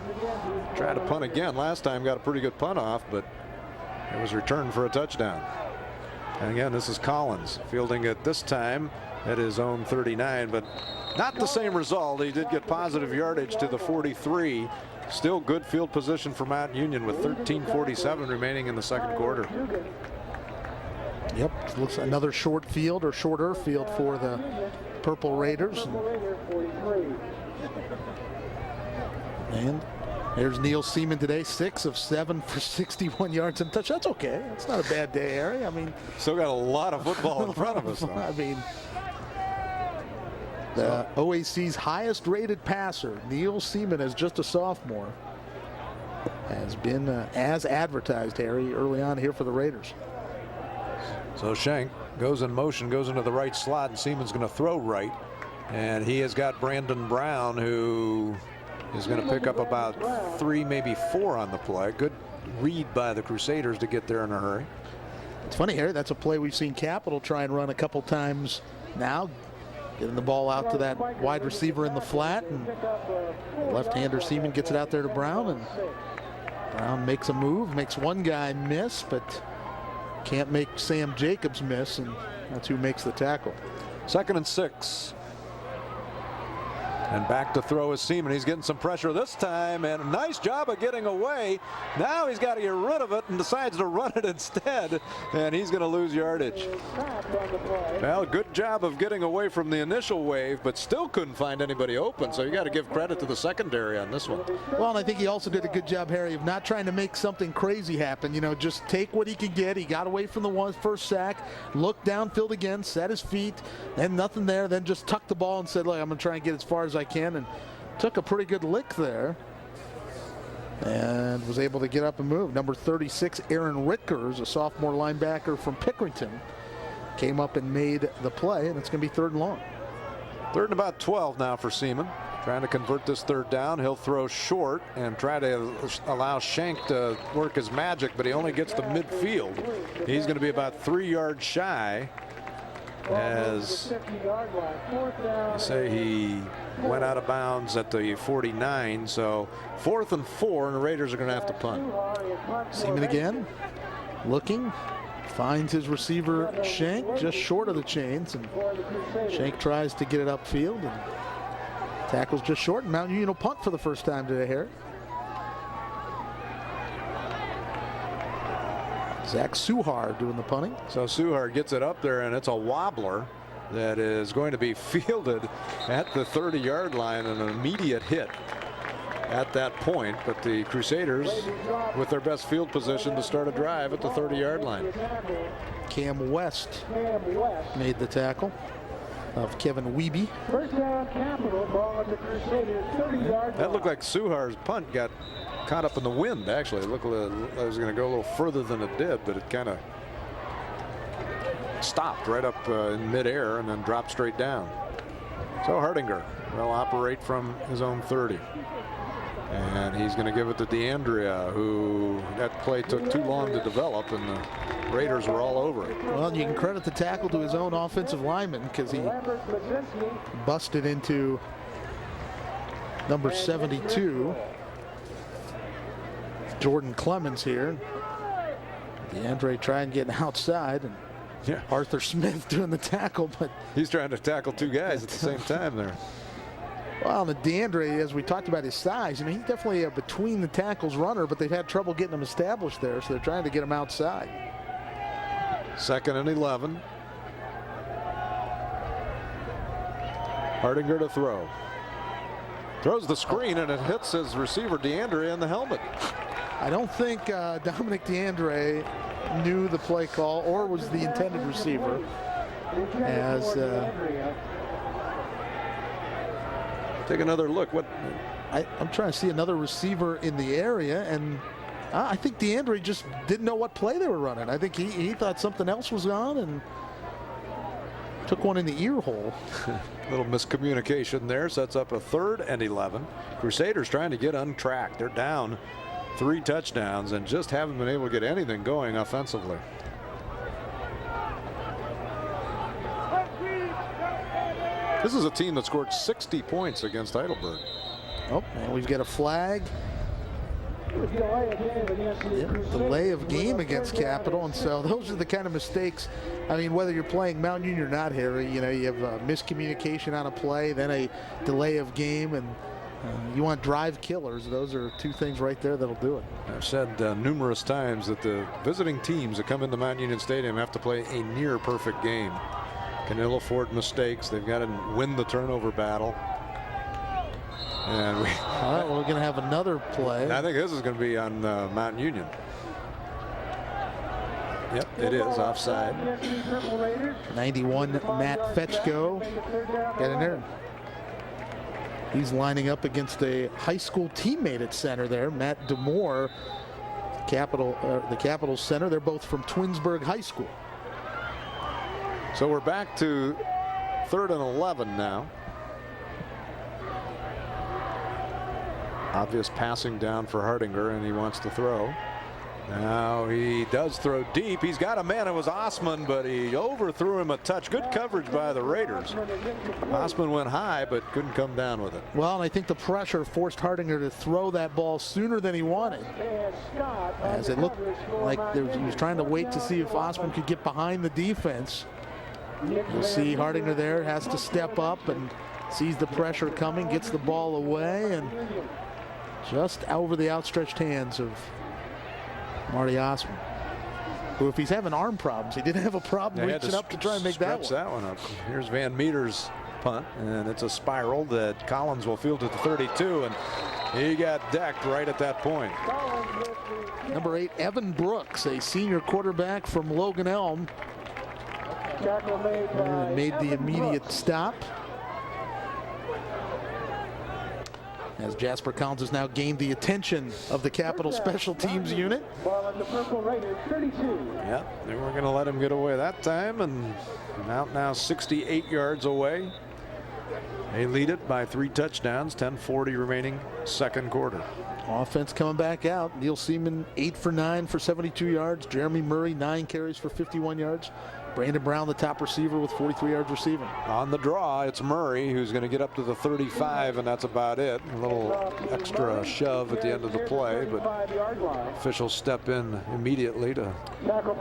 tried to punt again. Last time got a pretty good punt off, but it was returned for a touchdown. And again, this is Collins fielding it this time at his own 39, but not the same result. He did get positive yardage to the 43. Still good field position for Mount Union with 13:47 remaining in the 2nd quarter. Yep, looks another short field or shorter field for the Purple Raiders. And there's Neil Seaman today, 6 of 7 for 61 yards and touch. That's okay. It's not a bad day, Harry. I mean, still got a lot of football in front of us, though. I mean, the OAC's highest rated passer, Neil Seaman, as just a sophomore, has been as advertised, Harry, early on here for the Raiders. So Schenk goes in motion, goes into the right slot, and Seaman's going to throw right. And he has got Brandon Brown, who is going to pick up about 3, maybe 4 on the play. Good read by the Crusaders to get there in a hurry. It's funny, Harry, that's a play we've seen Capital try and run a couple times now. Getting the ball out to that wide receiver in the flat, and the left-hander Seaman gets it out there to Brown, and Brown makes a move, makes one guy miss, but can't make Sam Jacobs miss, and that's who makes the tackle. 2nd and 6. And back to throw is Seaman. He's getting some pressure this time, and a nice job of getting away. Now he's got to get rid of it and decides to run it instead, and he's going to lose yardage. Well, good job of getting away from the initial wave, but still couldn't find anybody open, so you got to give credit to the secondary on this one. Well, and I think he also did a good job, Harry, of not trying to make something crazy happen. You know, just take what he could get. He got away from the first sack, looked downfield again, set his feet, and nothing there, then just tucked the ball and said, look, I'm going to try and get as far as I can, and took a pretty good lick there and was able to get up and move. Number 36, Aaron Ritkers, a sophomore linebacker from Pickerington, came up and made the play, and it's going to be 3rd and long. 3rd and about 12 now for Seaman. Trying to convert this 3rd down. He'll throw short and try to allow Schenk to work his magic, but he only gets to midfield. He's going to be about 3 yards shy, as I say he went out of bounds at the 49. So 4th and 4, and the Raiders are going to have to punt. Seaman again, looking, Finds his receiver Shank just short of the chains, and Shank tries to get it upfield and tackles just short. And Mount Union will punt for the first time today here. Zach Suhar doing the punting. So Suhar gets it up there, and it's a wobbler that is going to be fielded at the 30-yard line, and an immediate hit at that point. But the Crusaders with their best field position to start a drive at the 30-yard line. Cam West made the tackle of Kevin Wiebe. First down, Capital, ball at the Crusaders, 30-yard line. That looked like Suhar's punt got caught up in the wind, actually. It looked like it was going to go a little further than it did, but it kind of stopped right up in midair and then dropped straight down. So Hardinger will operate from his own 30. And he's going to give it to DeAndrea, who that play took too long to develop, and the Raiders were all over it. Well, you can credit the tackle to his own offensive lineman, because he busted into number 72. Jordan Clemens here. DeAndre trying to get outside, and Yeah. Arthur Smith doing the tackle, but He's trying to tackle two guys at the same time there. well, the DeAndre, as we talked about his size, he's definitely a between the tackles runner, but they've had trouble getting him established there, so they're trying to get him outside. 2nd and 11. Hardinger to throw. Throws the screen, and it hits his receiver DeAndre in the helmet. I don't think Dominic DeAndre knew the play call or was the intended receiver, as Take another look. What? I'm trying to see another receiver in the area, and I think DeAndre just didn't know what play they were running. I think he thought something else was on and took one in the ear hole. Little miscommunication there. Sets up a 3rd and 11. Crusaders trying to get untracked. They're down 3 touchdowns and just haven't been able to get anything going offensively. This is a team that scored 60 points against Heidelberg. Oh, and we've got a flag. Delay of game against Capital, and so those are the kind of mistakes. I mean, whether you're playing Mount Union or not, Harry, you have miscommunication on a play, then a delay of game, and you want drive killers. Those are 2 things right there that'll do it. I've said numerous times that the visiting teams that come into Mount Union Stadium have to play a near perfect game. Can ill afford mistakes. They've got to win the turnover battle. And All right, well, we're going to have another play. I think this is going to be on Mount Union. Yep, it is offside. 91, Matt Fetchko. Get in there. He's lining up against a high school teammate at center there, Matt DeMore, the Capital center. They're both from Twinsburg High School. So we're back to 3rd and 11 now. Obvious passing down for Hardinger, and he wants to throw. Now he does throw deep. He's got a man. It was Osman, but he overthrew him a touch. Good coverage by the Raiders. Osman went high, but couldn't come down with it. Well, and I think the pressure forced Hardinger to throw that ball sooner than he wanted, as it looked like he was trying to wait to see if Osman could get behind the defense. You'll see Hardinger there has to step up and sees the pressure coming, gets the ball away, and just over the outstretched hands of Marty Osman, who, if he's having arm problems, he didn't have a problem reaching up to try and make that one up. Here's Van Meter's punt, and it's a spiral that Collins will field at the 32, and he got decked right at that point. Number 8, Evan Brooks, a senior quarterback from Logan Elm, made the immediate stop, as Jasper Collins has now gained the attention of the Capital Special Teams unit. Yeah, they weren't going to let him get away that time, and out now 68 yards away. They lead it by 3 touchdowns, 10:40 remaining 2nd quarter. Offense coming back out. Neil Seaman 8 for 9 for 72 yards. Jeremy Murray 9 carries for 51 yards. Brandon Brown, the top receiver, with 43 yards receiving. On the draw, it's Murray who's going to get up to the 35, and that's about it. A little extra shove at the end of the play, but officials step in immediately to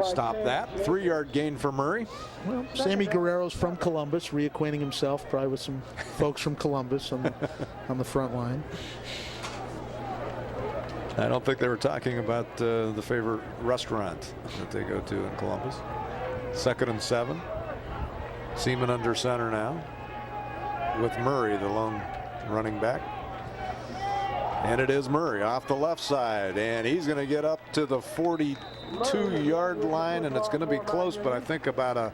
stop that. 3-yard gain for Murray. Well, Sammy Guerrero's from Columbus, reacquainting himself probably with some folks from Columbus on the front line. I don't think they were talking about the favorite restaurant that they go to in Columbus. 2nd and 7. Seaman under center now with Murray, the lone running back. And it is Murray off the left side, and he's going to get up to the 42-yard line, and it's going to be close, but I think about a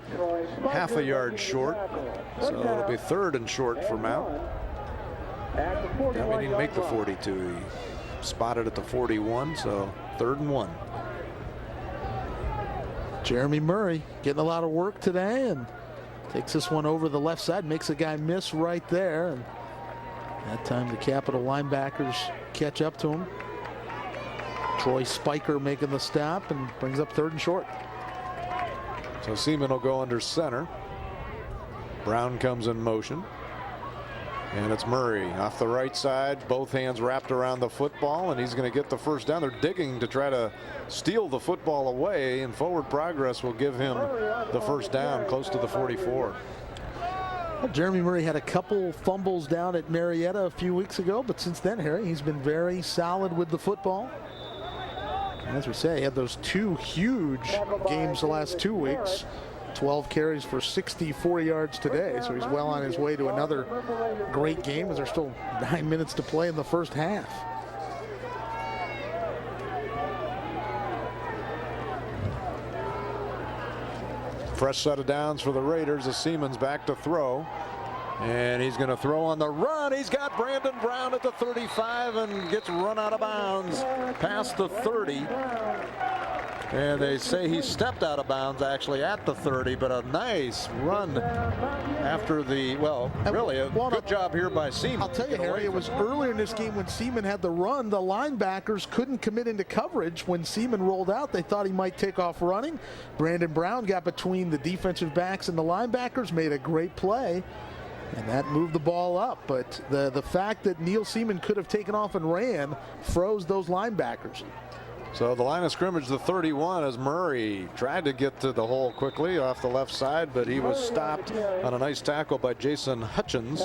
half a yard short. So it'll be 3rd and short for Mount. I mean, he didn't make the 42. He spotted at the 41, so 3rd and 1. Jeremy Murray getting a lot of work today and takes this one over the left side, makes a guy miss right there. And that time the Capital linebackers catch up to him. Troy Spiker making the stop and brings up 3rd and short. So Seaman will go under center. Brown comes in motion. And it's Murray off the right side, both hands wrapped around the football, and he's going to get the first down. They're digging to try to steal the football away, and forward progress will give him the first down close to the 44. Well, Jeremy Murray had a couple fumbles down at Marietta a few weeks ago, but since then, Harry, he's been very solid with the football. And as we say, he had those 2 huge games the last 2 weeks. 12 carries for 64 yards today, so he's well on his way to another great game as there's still 9 minutes to play in the first half. Fresh set of downs for the Raiders as Seaman's back to throw. And he's going to throw on the run. He's got Brandon Brown at the 35 and gets run out of bounds past the 30. And they say he stepped out of bounds actually at the 30, but a nice run after the, well, really a good job here by Seaman. I'll tell you, Harry, it was earlier in this game when Seaman had the run, the linebackers couldn't commit into coverage. When Seaman rolled out, they thought he might take off running. Brandon Brown got between the defensive backs and the linebackers, made a great play, and that moved the ball up. But the fact that Neil Seaman could have taken off and ran froze those linebackers. So the line of scrimmage, the 31, as Murray tried to get to the hole quickly off the left side, but he was stopped on a nice tackle by Jason Hutchins.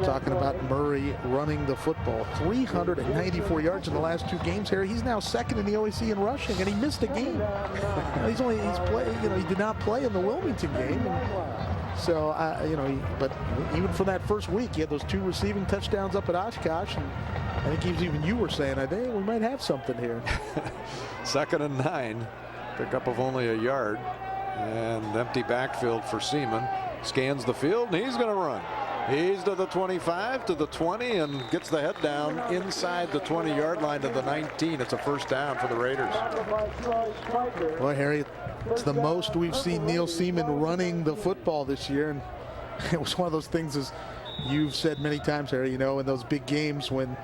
Talking about Murray running the football, 394 yards in the last 2 games. Harry, he's now 2nd in the OAC in rushing, and he missed a game. He did not play in the Wilmington game. So, but even for that first week, he had those 2 receiving touchdowns up at Oshkosh. And I think even you were saying, I think we might have something here. 2nd and 9, pickup of only a yard, and empty backfield for Seaman. Scans the field, and he's going to run. He's to the 25, to the 20, and gets the head down inside the 20-yard line to the 19. It's a first down for the Raiders. Boy, Harry, it's the most we've seen Neil Seaman running the football this year. And it was one of those things, as you've said many times, Harry, in those big games when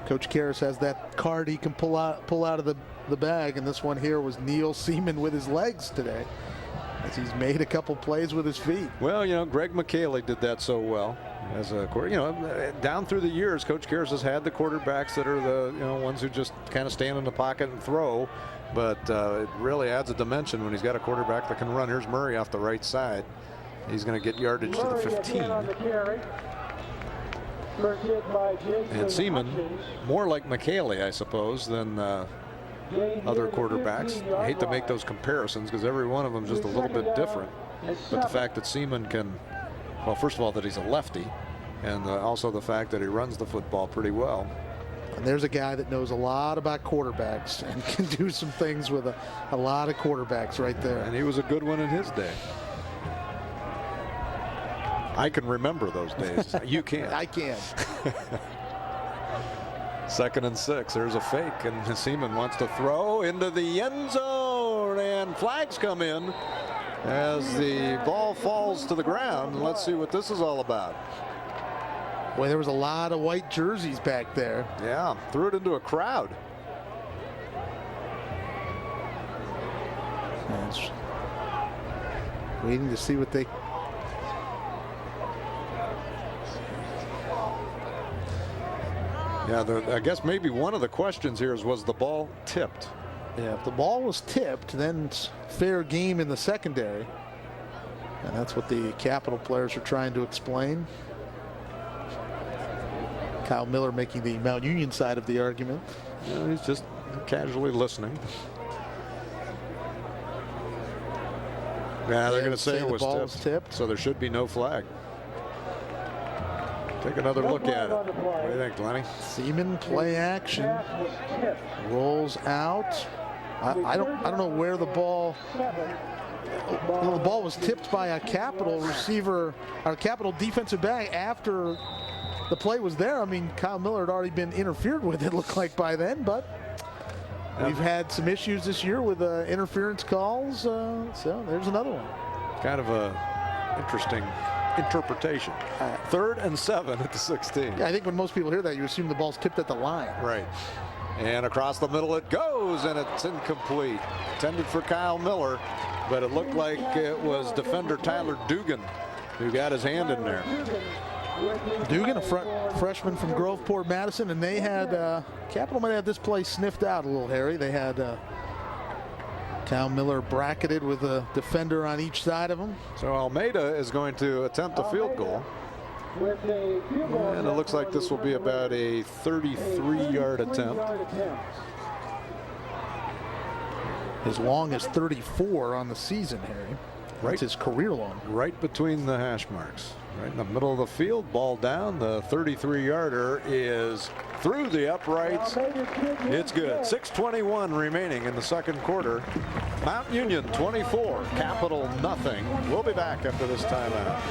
Coach Karras has that card he can pull out of the bag. And this one here was Neil Seaman with his legs today, as he's made a couple plays with his feet. Well, Greg McKaylee did that so well. As a down through the years, Coach Karras has had the quarterbacks that are the ones who just kind of stand in the pocket and throw, but it really adds a dimension when he's got a quarterback that can run. Here's Murray off the right side. He's going to get yardage to the 15. And Seaman, more like McKaylee, I suppose, than other quarterbacks. I hate to make those comparisons because every one of them is just a little bit different. But the fact that Seaman can, well, first of all, that he's a lefty, and also the fact that he runs the football pretty well. And there's a guy that knows a lot about quarterbacks and can do some things with a lot of quarterbacks right there. And he was a good one in his day. I can remember those days. You can't. I can. 2nd and 6. There's a fake, and Seaman wants to throw into the end zone, and flags come in as the ball falls to the ground. Let's see what this is all about. Boy, there was a lot of white jerseys back there. Yeah, threw it into a crowd. And it's waiting to see what they. Yeah, I guess maybe one of the questions here is, was the ball tipped? Yeah, if the ball was tipped, then it's fair game in the secondary. And that's what the Capital players are trying to explain. Kyle Miller making the Mount Union side of the argument. Yeah, he's just casually listening. Yeah, they're going to say it was tipped, so there should be no flag. Take another look at it. What do you think, Lenny? Seaman play action. Rolls out. I don't know where the ball. Well, the ball was tipped by a Capital receiver, or Capital defensive back after the play was there. I mean, Kyle Miller had already been interfered with, it looked like, by then, but we've had some issues this year with interference calls, so there's another one. Kind of a interesting interpretation. 3rd and 7 at the 16. Yeah, I think when most people hear that, you assume the ball's tipped at the line. Right. And across the middle it goes, and it's incomplete. Intended for Kyle Miller, but it looked like it was defender Tyler Dugan who got his hand in there. Dugan, a freshman from Groveport, Madison, and they had, Capital might have this play sniffed out a little, Harry. They had Kyle Miller bracketed with a defender on each side of him. So Almeida is going to attempt a field goal. And it looks like this will be about a 33-yard attempt. As long as 34 on the season, Harry. That's his career long. Right between the hash marks. Right in the middle of the field, ball down. The 33-yarder is through the uprights. It's good. 6:21 remaining in the second quarter. Mount Union 24, Capital nothing. We'll be back after this timeout.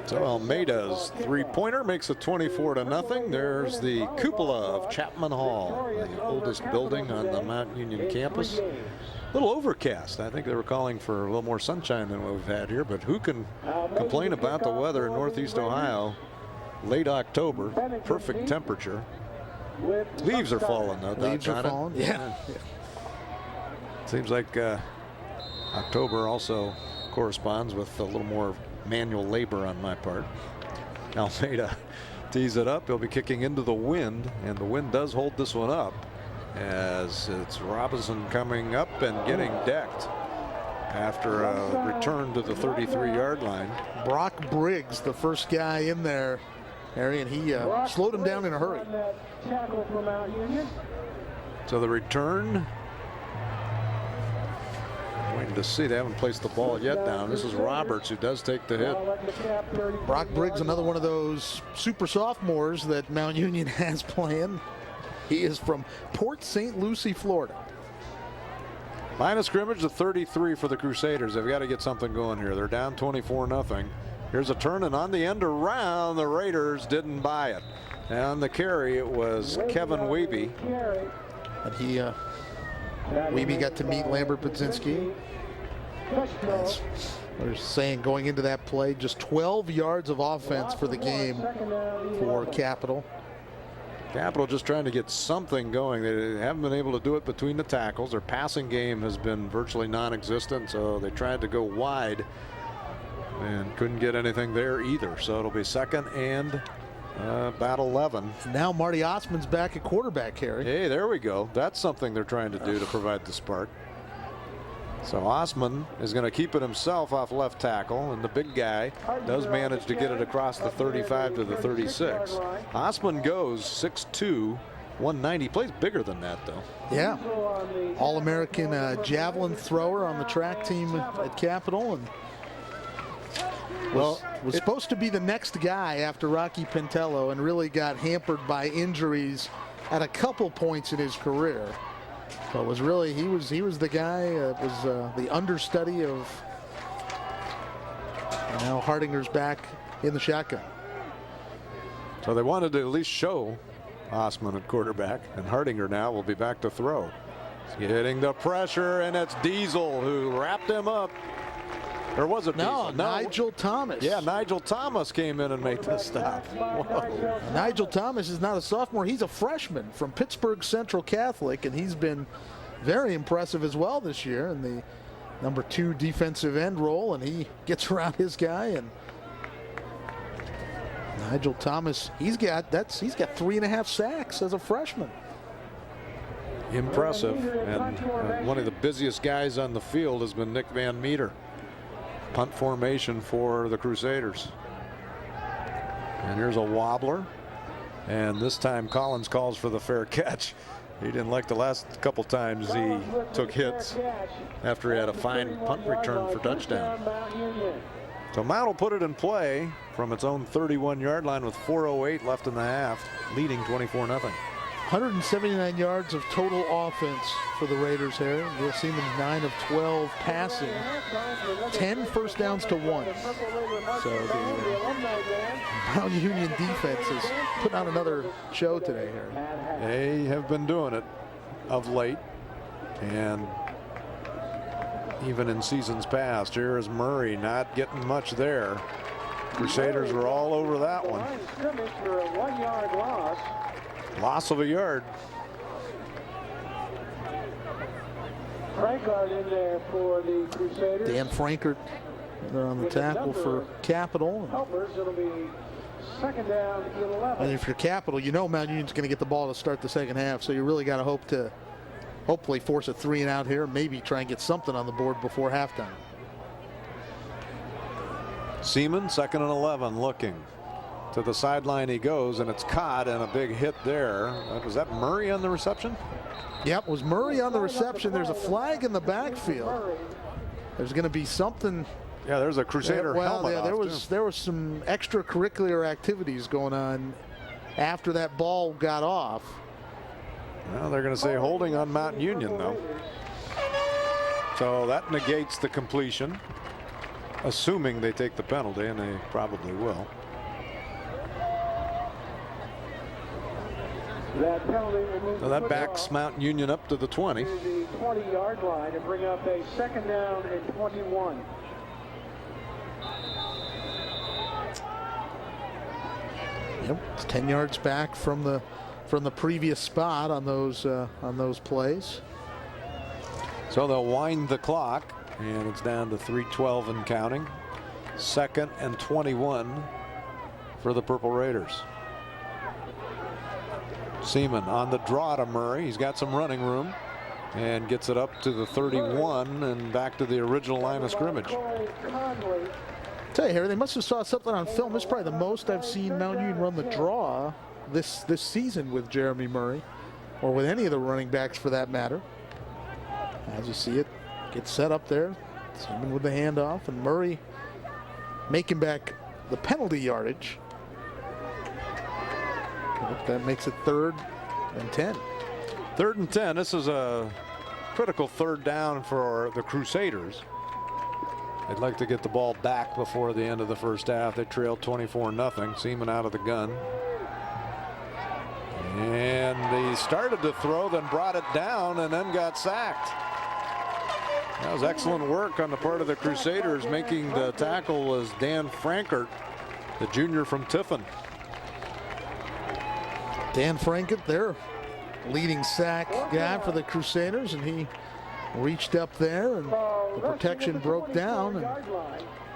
So Almeida's three-pointer makes it 24-0. There's the cupola of Chapman Hall, the oldest building on the Mount Union campus. A little overcast. I think they were calling for a little more sunshine than what we've had here, but who can complain about the weather in Northeast Ohio? Late October, perfect temperature. Leaves are falling, though. Leaves are falling, yeah. Seems like October also corresponds with a little more manual labor on my part. Almeida tees it up. He'll be kicking into the wind, and the wind does hold this one up as it's Robinson coming up and getting decked after a return to the 33-yard line. Brock Briggs, the first guy in there, Harry, and he slowed him down in a hurry. So the return. Waiting to see. They haven't placed the ball yet down. This is Roberts who does take the hit. Brock Briggs, another one of those super sophomores that Mount Union has playing. He is from Port St. Lucie, Florida. Line of scrimmage to 33 for the Crusaders. They've got to get something going here. They're down 24-0. Here's a turn, and on the end around, the Raiders didn't buy it. And on the carry, it was Kevin Wiebe. And he, Wiebe got to meet Lambert Budzinski. We're saying going into that play, just 12 yards of offense for the game for Capital. Capital just trying to get something going. They haven't been able to do it between the tackles. Their passing game has been virtually non-existent, so they tried to go wide and couldn't get anything there either. So it'll be second and about 11. Now Marty Osman's back at quarterback, Harry. Hey, there we go. That's something they're trying to do to provide the spark. So Osman is going to keep it himself off left tackle, and the big guy does manage to get it across the 35 to the 36. Osman goes 6'2", 190. Plays bigger than that, though. Yeah. All-American javelin thrower on the track team at Capital, and was supposed to be the next guy after Rocky Pintello, and really got hampered by injuries at a couple points in his career. But was really, he was the guy, was the understudy of, now Hardinger's back in the shotgun. So they wanted to at least show Osman at quarterback, and Hardinger now will be back to throw. He's getting the pressure, and it's Diesel who wrapped him up. Or was it No, Diesel? Nigel Thomas. Yeah, Nigel Thomas came in and made the stop. Whoa. Nigel Thomas is not a sophomore. He's a freshman from Pittsburgh Central Catholic, and he's been very impressive as well this year in the number 2 defensive end role, and he gets around his guy. And Nigel Thomas, he's got 3.5 sacks as a freshman. Impressive. And one of the busiest guys on the field has been Nick Van Meter. Punt formation for the Crusaders. And here's a wobbler. And this time Collins calls for the fair catch. He didn't like the last couple times he took hits after he had a fine punt return for touchdown. So Mount will put it in play from its own 31-yard line with 4:08 left in the half, leading 24-0. 179 yards of total offense for the Raiders here. We'll see them 9 of 12 passing, 10 first downs to 1. So the Mount Union defense is putting on another show today here. They have been doing it of late, and even in seasons past. Here is Murray not getting much there. Crusaders were all over that one. Loss of a yard. Frankard in there for the Crusaders. Dan Frankert on the tackle for Capital. Helpers, it'll be second down, 11. And if you're Capital, you know Mount Union's going to get the ball to start the second half, so you really got to hope to hopefully force a 3-and-out here, maybe try and get something on the board before halftime. Seaman, 2nd and 11, looking. To the sideline he goes, and it's caught, and a big hit there. Was that Murray on the reception? Yep, it was Murray on the reception. There's a flag in the backfield. There's going to be something. Yeah, there's a Crusader helmet. Yeah, there was some extracurricular activities going on after that ball got off. Well, they're going to say holding on Mount Union, though. So that negates the completion, assuming they take the penalty, and they probably will. That penalty will move So that backs Mount Union up to the 20. to the 20-yard line and bring up a second down and 21. Yep, it's 10 yards back from the previous spot on those plays. So they'll wind the clock, and it's down to 3:12 and counting. 2nd and 21 for the Purple Raiders. Seaman on the draw to Murray. He's got some running room and gets it up to the 31 and back to the original line of scrimmage. Tell you, Harry, they must have saw something on film. This is probably the most I've seen Mount Union run the draw this season with Jeremy Murray, or with any of the running backs for that matter. As you see it, gets set up there. Seaman with the handoff, and Murray making back the penalty yardage. That makes it 3rd and 10. 3rd and 10. This is a critical 3rd down for the Crusaders. They'd like to get the ball back before the end of the first half. They trailed 24-0. Seaman out of the gun. And he started to throw, then brought it down, and then got sacked. That was excellent work on the part of the Crusaders. Making the tackle was Dan Frankert, the junior from Tiffin. Dan Frankert, their leading sack guy for the Crusaders, and he reached up there, and the protection broke down. And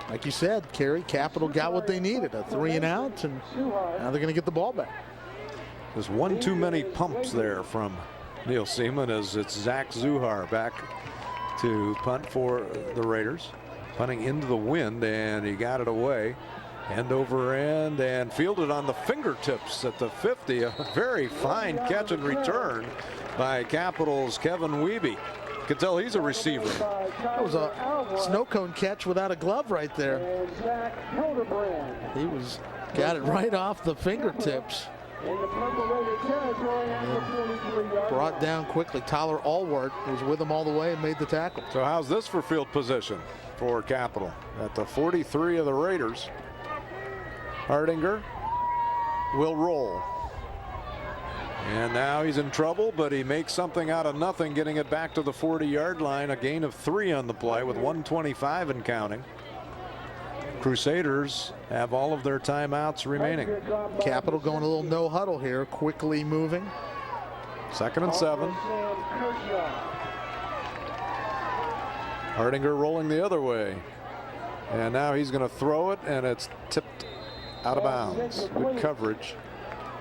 like you said, Kerry, Capital got what they needed, a 3-and-out, and now they're going to get the ball back. There's one too many pumps there from Neil Seaman, as it's Zach Zuhar back to punt for the Raiders. Punting into the wind, and he got it away. End over end, and fielded on the fingertips at the 50. A very fine catch and return by Capital's Kevin Wiebe. You can tell he's a receiver. That was a snow cone catch without a glove right there. He got it right off the fingertips. Brought down quickly. Tyler Allward was with him all the way and made the tackle. So how's this for field position for Capital? At the 43 of the Raiders. Hardinger will roll. And now he's in trouble, but he makes something out of nothing, getting it back to the 40-yard line. A gain of 3 on the play with 1:25 and counting. Crusaders have all of their timeouts remaining. Capital going a little no huddle here, quickly moving. 2nd and 7. Hardinger rolling the other way. And now he's going to throw it, and it's tipped out of bounds. Good coverage.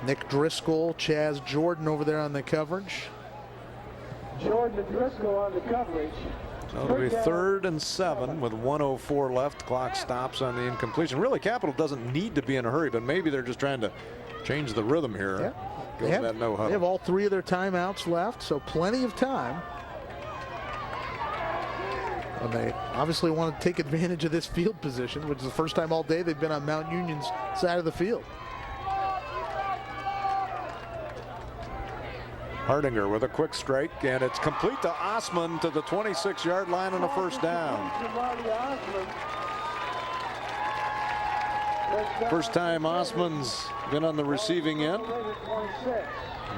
Nick Driscoll, Chaz Jordan over there on the coverage. Jordan and Driscoll on the coverage. So it'll be 3rd and 7 with 1:04 left. Clock stops on the incompletion. Really, Capital doesn't need to be in a hurry, but maybe they're just trying to change the rhythm here. Yeah. Goes that no huddle. They have all 3 of their timeouts left, so plenty of time. And they obviously want to take advantage of this field position, which is the first time all day they've been on Mount Union's side of the field. Hardinger with a quick strike, and it's complete to Osman to the 26-yard line on a first down. First time Osman's been on the receiving end.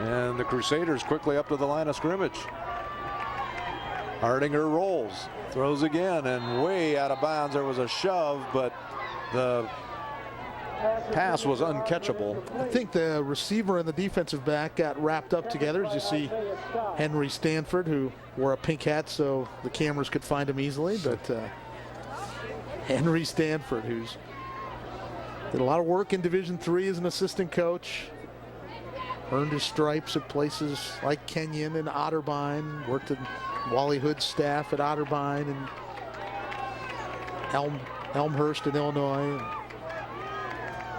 And the Crusaders quickly up to the line of scrimmage. Hardinger rolls, throws again, and way out of bounds. There was a shove, but the pass was uncatchable. I think the receiver and the defensive back got wrapped up together. As you see Henry Stanford, who wore a pink hat so the cameras could find him easily. But Henry Stanford, who's did a lot of work in Division III as an assistant coach, earned his stripes at places like Kenyon and Otterbein, worked in Wally Hood's staff at Otterbein and Elmhurst in Illinois.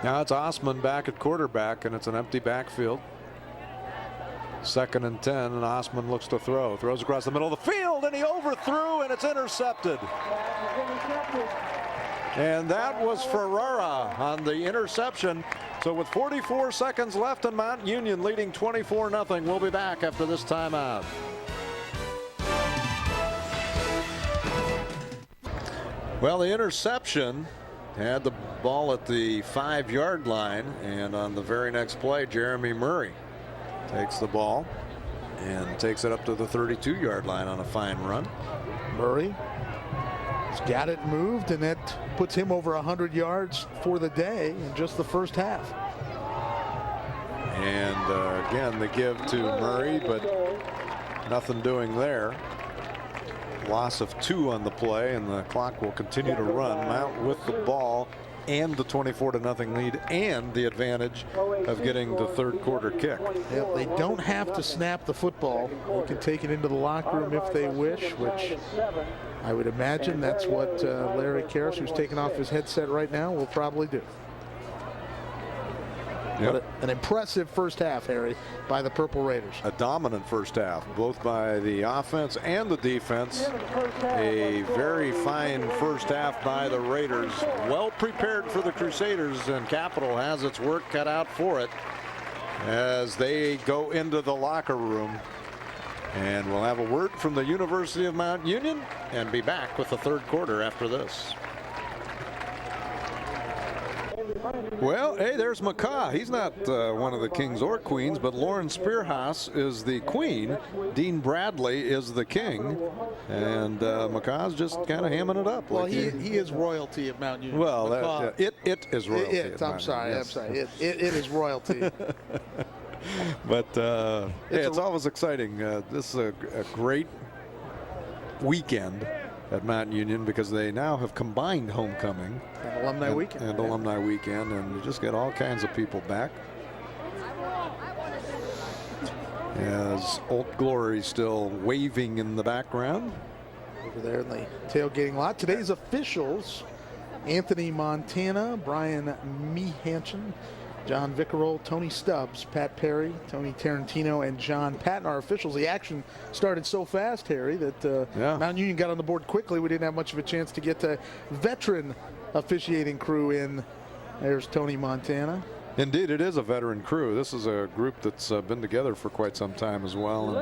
Now it's Osman back at quarterback, and it's an empty backfield. 2nd and 10, and Osman looks to throw. Throws across the middle of the field, and he overthrew, and it's intercepted. And that was Ferrara on the interception. So with 44 seconds left and Mount Union leading 24-0, we'll be back after this timeout. Well, the interception had the ball at the 5-yard line, and on the very next play, Jeremy Murray takes the ball and takes it up to the 32-yard line on a fine run. Murray has got it moved, and that puts him over 100 yards for the day in just the first half. And again, the give to Murray, but nothing doing there. Loss of 2 on the play, and the clock will continue to run. Mount with the ball and the 24-0 lead and the advantage of getting the third quarter kick. Yep, they don't have to snap the football. They can take it into the locker room if they wish, which I would imagine that's what Larry Karras, who's taking off his headset right now, will probably do. Yep. But an impressive first half, Harry, by the Purple Raiders. A dominant first half, both by the offense and the defense. A very fine first half by the Raiders. Well prepared for the Crusaders, and Capital has its work cut out for it as they go into the locker room. And we'll have a word from the University of Mount Union and be back with the third quarter after this. Well, hey, there's McCaw. He's not one of the kings or queens, but Lauren Spearhouse is the queen. Dean Bradley is the king. And McCaw's just kind of hamming it up. Well, like he is royalty at Mount Union. Well, it is royalty. I'm sorry. It is royalty. But it's always exciting. This is a great weekend at Mount Union because they now have combined homecoming and alumni weekend. And alumni weekend, and you just get all kinds of people back. As Old Glory still waving in the background. Over there in the tailgating lot. Today's officials: Anthony Montana, Brian Mehanchin, John Vickerell, Tony Stubbs, Pat Perry, Tony Tarantino, and John Patton are officials. The action started so fast, Harry, that Mount Union got on the board quickly. We didn't have much of a chance to get the veteran officiating crew in. There's Tony Montana. Indeed, it is a veteran crew. This is a group that's been together for quite some time as well.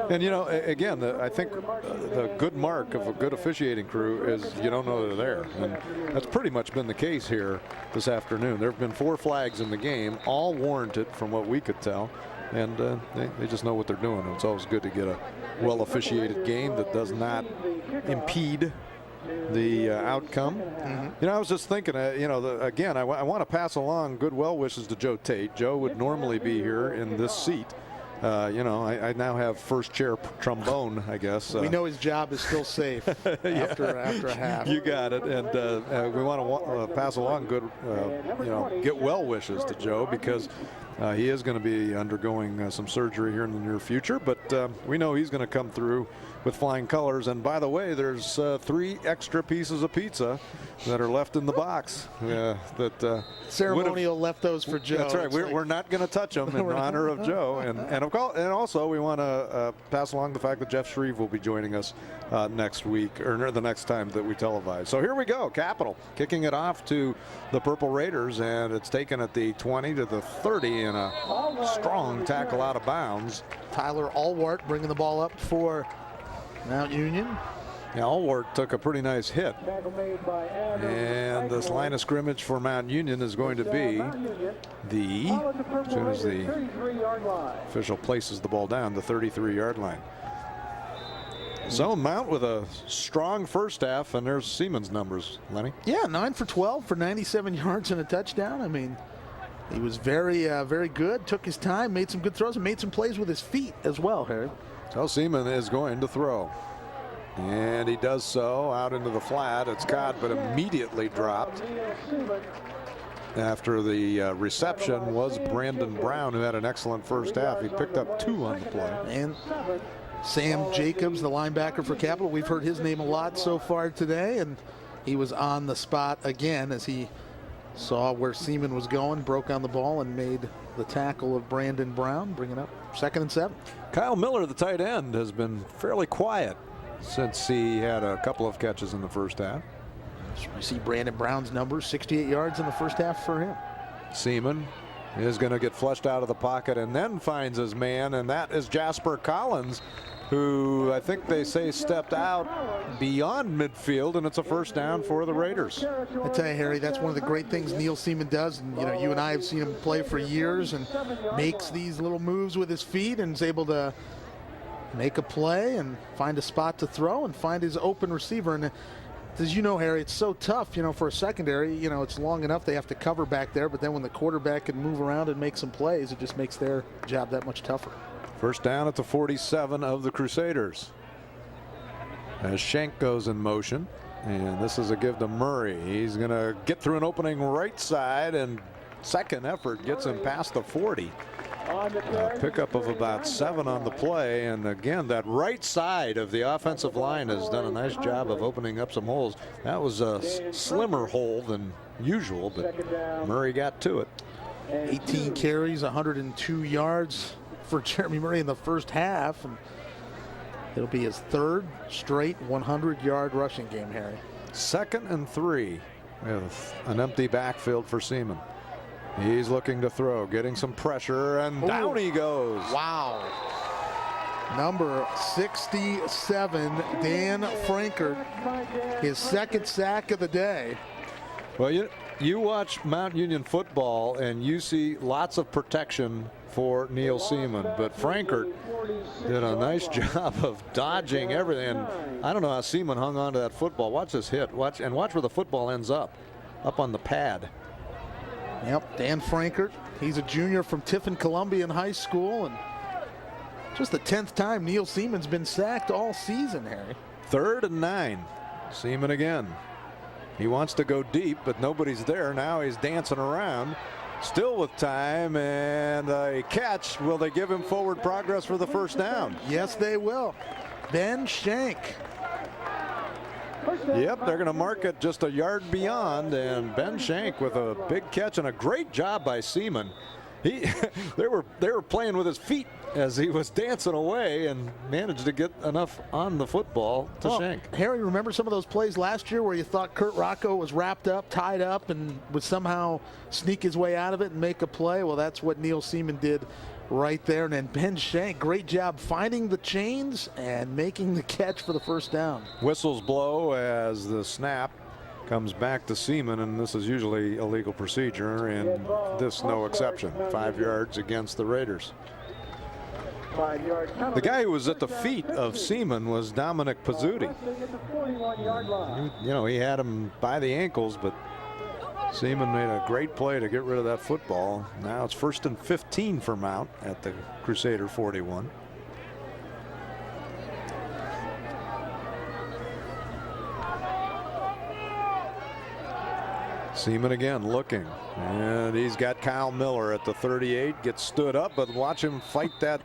And you know, again, I think the good mark of a good officiating crew is you don't know they're there. And that's pretty much been the case here this afternoon. There have been 4 flags in the game, all warranted from what we could tell. And they just know what they're doing. It's always good to get a well-officiated game that does not impede the outcome. You know, I was just thinking, you know, again, I want to pass along good well wishes to Joe Tate. Joe would normally be here in this seat. You know, I now have first chair trombone, I guess. We know his job is still safe after a half. You got it. And we want to pass along good, you know, get well wishes to Joe, because he is going to be undergoing some surgery here in the near future. But we know he's going to come through with flying colors. And by the way, there's 3 extra pieces of pizza that are left in the box. Ceremonial left those for Joe. That's right. We're not going to touch them in honor of Joe. And also we want to pass along the fact that Jeff Shreve will be joining us next week, or the next time that we televise. So here we go. Capital kicking it off to the Purple Raiders, and it's taken at the 20 to the 30 in a strong tackle out of bounds. Tyler Allwart bringing the ball up for Mount Union. Yeah, Allwart took a pretty nice hit. And this line of scrimmage for Mount Union is going to be as soon as the official places the ball down, the 33-yard line. So Mount with a strong first half, and there's Seaman's numbers, Lenny. Yeah, 9 for 12 for 97 yards and a touchdown. I mean, he was very good, took his time, made some good throws, and made some plays with his feet as well, Harry. So Seaman is going to throw. And he does so out into the flat. It's caught, but immediately dropped. After the reception was Brandon Brown, who had an excellent first half. He picked up 2 on the play. And Sam Jacobs, the linebacker for Capital, we've heard his name a lot so far today, and he was on the spot again as he saw where Seaman was going, broke on the ball, and made the tackle of Brandon Brown, bringing up 2nd and 7. Kyle Miller, the tight end, has been fairly quiet since he had a couple of catches in the first half. So we see Brandon Brown's numbers, 68 yards in the first half for him. Seaman is going to get flushed out of the pocket and then finds his man, and that is Jasper Collins, who I think they say stepped out beyond midfield, and it's a first down for the Raiders. I tell you, Harry, that's one of the great things Neil Seaman does, and you know, you and I have seen him play for years, and makes these little moves with his feet and is able to make a play and find a spot to throw and find his open receiver. And as you know, Harry, it's so tough, you know, for a secondary. You know, it's long enough they have to cover back there, but then when the quarterback can move around and make some plays, it just makes their job that much tougher. First down at the 47 of the Crusaders. As Schenk goes in motion, and this is a give to Murray. He's going to get through an opening right side, and second effort gets him past the 40. Pickup of about 7 on the play, and again, that right side of the offensive line has done a nice job of opening up some holes. That was a slimmer hole than usual, but Murray got to it. 18 carries, 102 yards for Jeremy Murray in the first half, and it'll be his 3rd straight 100-yard rushing game, Harry. 2nd and 3 with an empty backfield for Seaman. He's looking to throw, getting some pressure, and down he goes. Wow. Number 67, Dan Frankert, his 2nd sack of the day. Well, you watch Mount Union football, and you see lots of protection for Neil Seaman, but Frankert did a nice job of dodging everything. And I don't know how Seaman hung on to that football. Watch this hit. Watch where the football ends up on the pad. Yep, Dan Frankert. He's a junior from Tiffin Columbian High School, and just the 10th time Neil Seaman's been sacked all season, Harry. 3rd and 9. Seaman again. He wants to go deep, but nobody's there. Now he's dancing around, still with time, and a catch. Will they give him forward progress for the first down? Yes, they will. Ben Schenk. Yep, they're going to mark it just a yard beyond, and Ben Schenk with a big catch and a great job by Seaman. They were playing with his feet as he was dancing away and managed to get enough on the football to Schenk. Harry, remember some of those plays last year where you thought Kurt Rocco was wrapped up, tied up, and would somehow sneak his way out of it and make a play? Well, that's what Neil Seaman did right there. And then Ben Schenk, great job finding the chains and making the catch for the first down. Whistles blow as the snap comes back to Seaman, and this is usually a legal procedure, and this no exception. 5 yards against the Raiders. 5-yard penalty. The guy who was at the feet of Seaman was Dominic Pizzuti. At the 41-yard line. You know, he had him by the ankles, but Seaman made a great play to get rid of that football. Now it's 1st and 15 for Mount at the Crusader 41. Seaman again looking, and he's got Kyle Miller at the 38. Gets stood up, but watch him fight that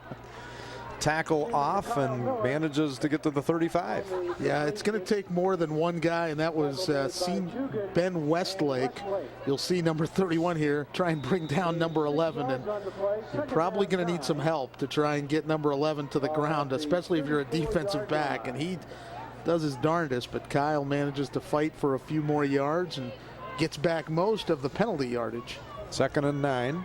tackle off and manages to get to the 35. Yeah, it's going to take more than one guy, and that was Ben Westlake. You'll see number 31 here try and bring down number 11, and you're probably going to need some help to try and get number 11 to the ground, especially if you're a defensive back, and he does his darndest, but Kyle manages to fight for a few more yards and gets back most of the penalty yardage. 2nd and 9.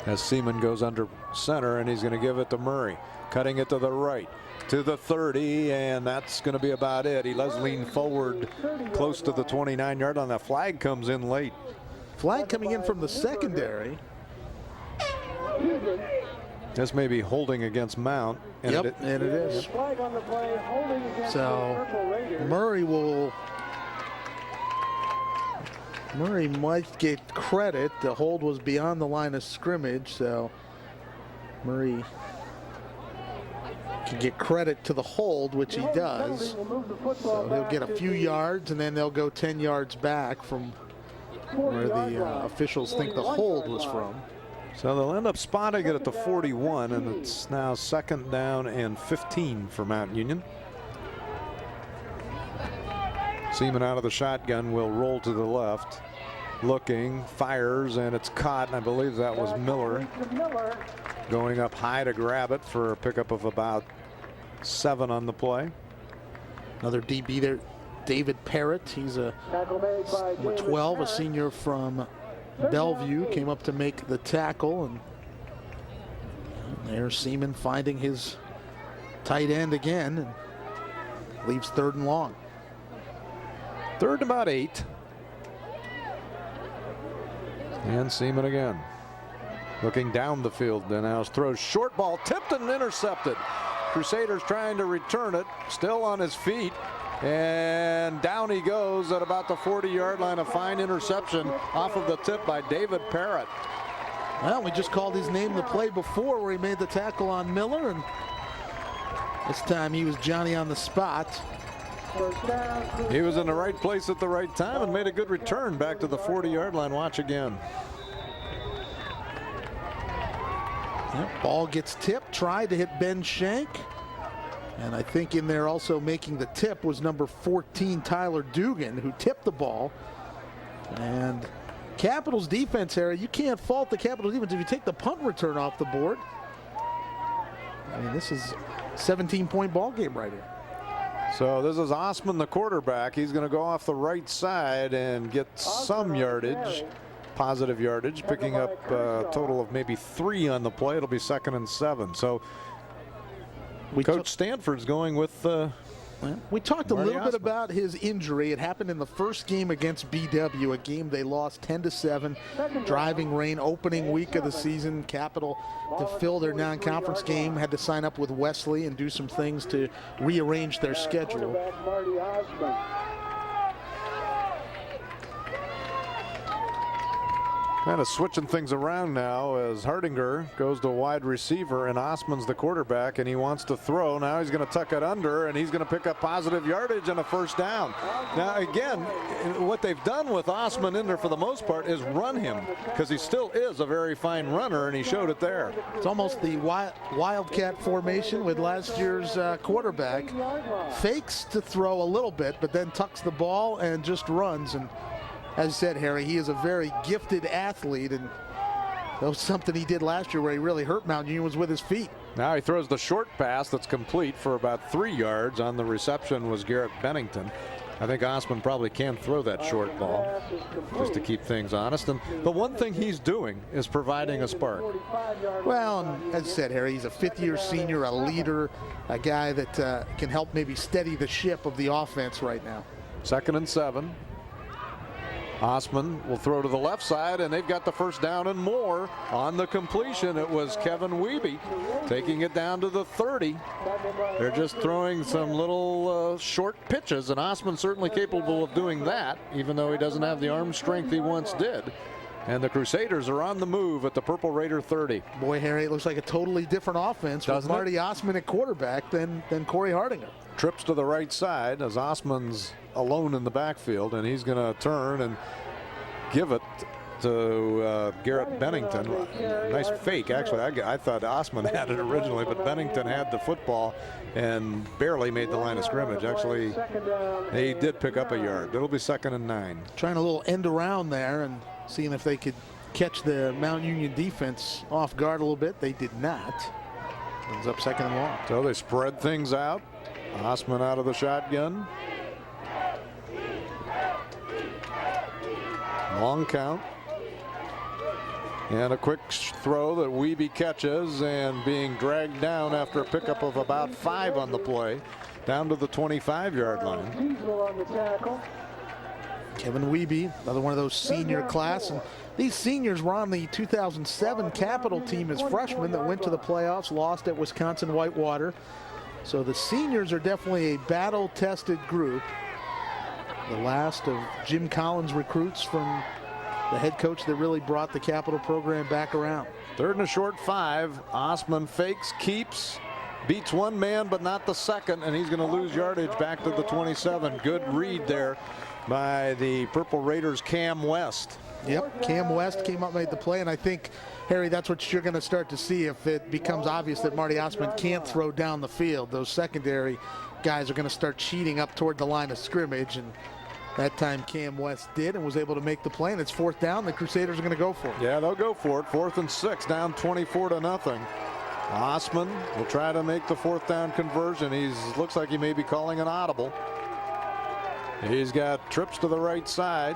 As Seaman goes under center, and he's going to give it to Murray, cutting it to the right to the 30, and that's going to be about it. He does lean forward close to the 29-yard line. That flag comes in late. Flag coming in from the secondary. This may be holding against Mount. And Yep, and it is. Flag on the play, holding against the So Purple Raiders. Murray might get credit. The hold was beyond the line of scrimmage, so Murray can get credit to the hold, which he does. So he'll get a few yards, and then they'll go 10 yards back from where the officials think the hold was from. So they'll end up spotting it at the 41, and it's now 2nd down and 15 for Mount Union. Seaman out of the shotgun will roll to the left, looking, fires, and it's caught, and I believe that was Miller going up high to grab it for a pickup of about 7 on the play. Another DB there, David Parrott. He's a number 12, a senior from Bellevue, came up to make the tackle, and there's Seaman finding his tight end again, and leaves 3rd and long. 3rd and about 8. And Seaman again. Looking down the field. Then now throws short ball, tipped and intercepted. Crusaders trying to return it. Still on his feet. And down he goes at about the 40-yard line. A fine interception off of the tip by David Parrott. Well, we just called his name the play before where he made the tackle on Miller, and this time he was Johnny on the spot. He was in the right place at the right time and made a good return back to the 40-yard line. Watch again. Yep, ball gets tipped, tried to hit Ben Shank. And I think in there also making the tip was number 14, Tyler Dugan, who tipped the ball. And Capitals defense, Harry, you can't fault the Capitals defense if you take the punt return off the board. I mean, this is a 17-point ball game right here. So this is Osman, the quarterback. He's going to go off the right side and get some yardage, positive yardage, picking up a total of maybe 3 on the play. It'll be 2nd and 7. So Coach Stanford's going with we talked a little bit Osman about his injury. It happened in the first game against BW, a game they lost 10-7. Driving rain, opening week of the season. Capital, to fill their non-conference game, had to sign up with Wesley and do some things to rearrange their schedule. Kind of switching things around now as Hardinger goes to wide receiver and Osman's the quarterback, and he wants to throw. Now he's going to tuck it under, and he's going to pick up positive yardage and a 1st down. Now again, what they've done with Osman in there for the most part is run him, because he still is a very fine runner, and he showed it there. It's almost the Wildcat formation with last year's quarterback. Fakes to throw a little bit, but then tucks the ball and just runs. And as you said, Harry, he is a very gifted athlete, and that was something he did last year where he really hurt Mount Union was with his feet. Now he throws the short pass that's complete for about 3 yards. On the reception was Garrett Bennington. I think Osman probably can throw that short ball just to keep things honest. And the one thing he's doing is providing a spark. Well, and as I said, Harry, he's a 5th-year senior, a leader, a guy that can help maybe steady the ship of the offense right now. 2nd and 7. Osman will throw to the left side, and they've got the first down and more on the completion. It was Kevin Wiebe taking it down to the 30. They're just throwing some little short pitches, and Osman certainly capable of doing that, even though he doesn't have the arm strength he once did. And the Crusaders are on the move at the Purple Raider 30. Boy, Harry, it looks like a totally different offense with Marty Osman at quarterback than Corey Hardinger. Trips to the right side as Osman's alone in the backfield, and he's going to turn and give it to Garrett Bennington. Nice fake, actually. I thought Osman had it originally, but Bennington had the football and barely made the line of scrimmage. Actually, he did pick up a yard. It'll be 2nd and 9. Trying a little end around there and seeing if they could catch the Mount Union defense off guard a little bit. They did not. Ends up 2nd and long. So they spread things out. Osman out of the shotgun. Long count. And a quick throw that Wiebe catches, and being dragged down after a pickup of about 5 on the play, down to the 25-yard line. Kevin Wiebe, another one of those senior class. And these seniors were on the 2007 Capital team as freshmen that went to the playoffs, lost at Wisconsin Whitewater. So the seniors are definitely a battle-tested group. The last of Jim Collins' recruits from the head coach that really brought the Capital program back around. 3rd and a short 5. Osman fakes, keeps, beats one man but not the second, and he's going to lose yardage back to the 27. Good read there by the Purple Raiders' Cam West. Yep, Cam West came up, made the play, and I think, Harry, that's what you're going to start to see if it becomes obvious that Marty Osman can't throw down the field. Those secondary guys are going to start cheating up toward the line of scrimmage, and that time Cam West did and was able to make the play, and it's 4th down. The Crusaders are going to go for it. Yeah, they'll go for it. 4th and 6, down 24-0. Osman will try to make the 4th down conversion. Looks like he may be calling an audible. He's got trips to the right side,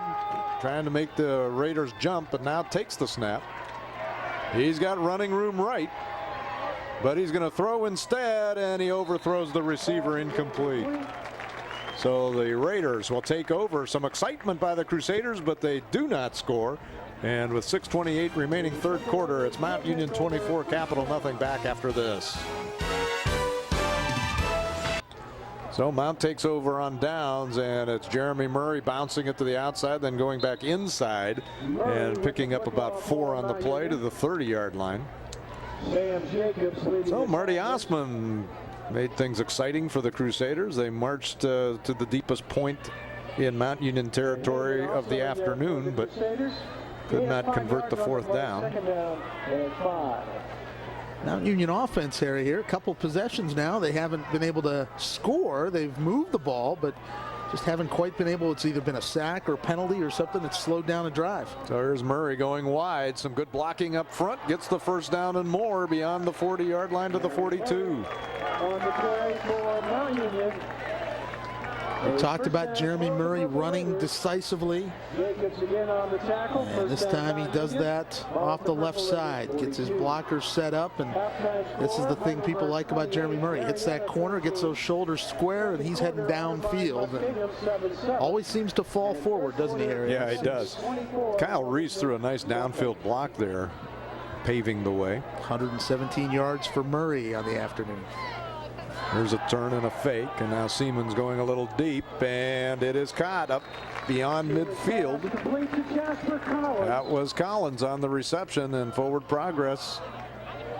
trying to make the Raiders jump, but now takes the snap. He's got running room right, but he's going to throw instead, and he overthrows the receiver, incomplete. So the Raiders will take over. Some excitement by the Crusaders, but they do not score. And with 6:28 remaining 3rd quarter, it's Mount Union 24, Capital nothing back after this. So Mount takes over on downs, and it's Jeremy Murray bouncing it to the outside, then going back inside and picking up about 4 on the play to the 30-yard line. So Marty Osman made things exciting for the Crusaders. They marched to the deepest point in Mount Union territory of the afternoon, but could not convert the 4th down. Mount Union offense, Harry, here. A couple possessions now. They haven't been able to score. They've moved the ball, but just haven't quite been able. It's either been a sack or penalty or something that's slowed down a drive. So here's Murray going wide. Some good blocking up front. Gets the 1st down and more beyond the 40-yard line to the 42. On the play for Mount Union. We talked about Jeremy Murray running decisively. And this time he does that off the left side. Gets his blockers set up, and this is the thing people like about Jeremy Murray. Hits that corner, gets those shoulders square, and he's heading downfield. And always seems to fall forward, doesn't he, Harry? Yeah, he does. Kyle Reese threw a nice downfield block there, paving the way. 117 yards for Murray on the afternoon. There's a turn and a fake, and now Siemens going a little deep, and it is caught up beyond midfield. That was Collins on the reception, and forward progress.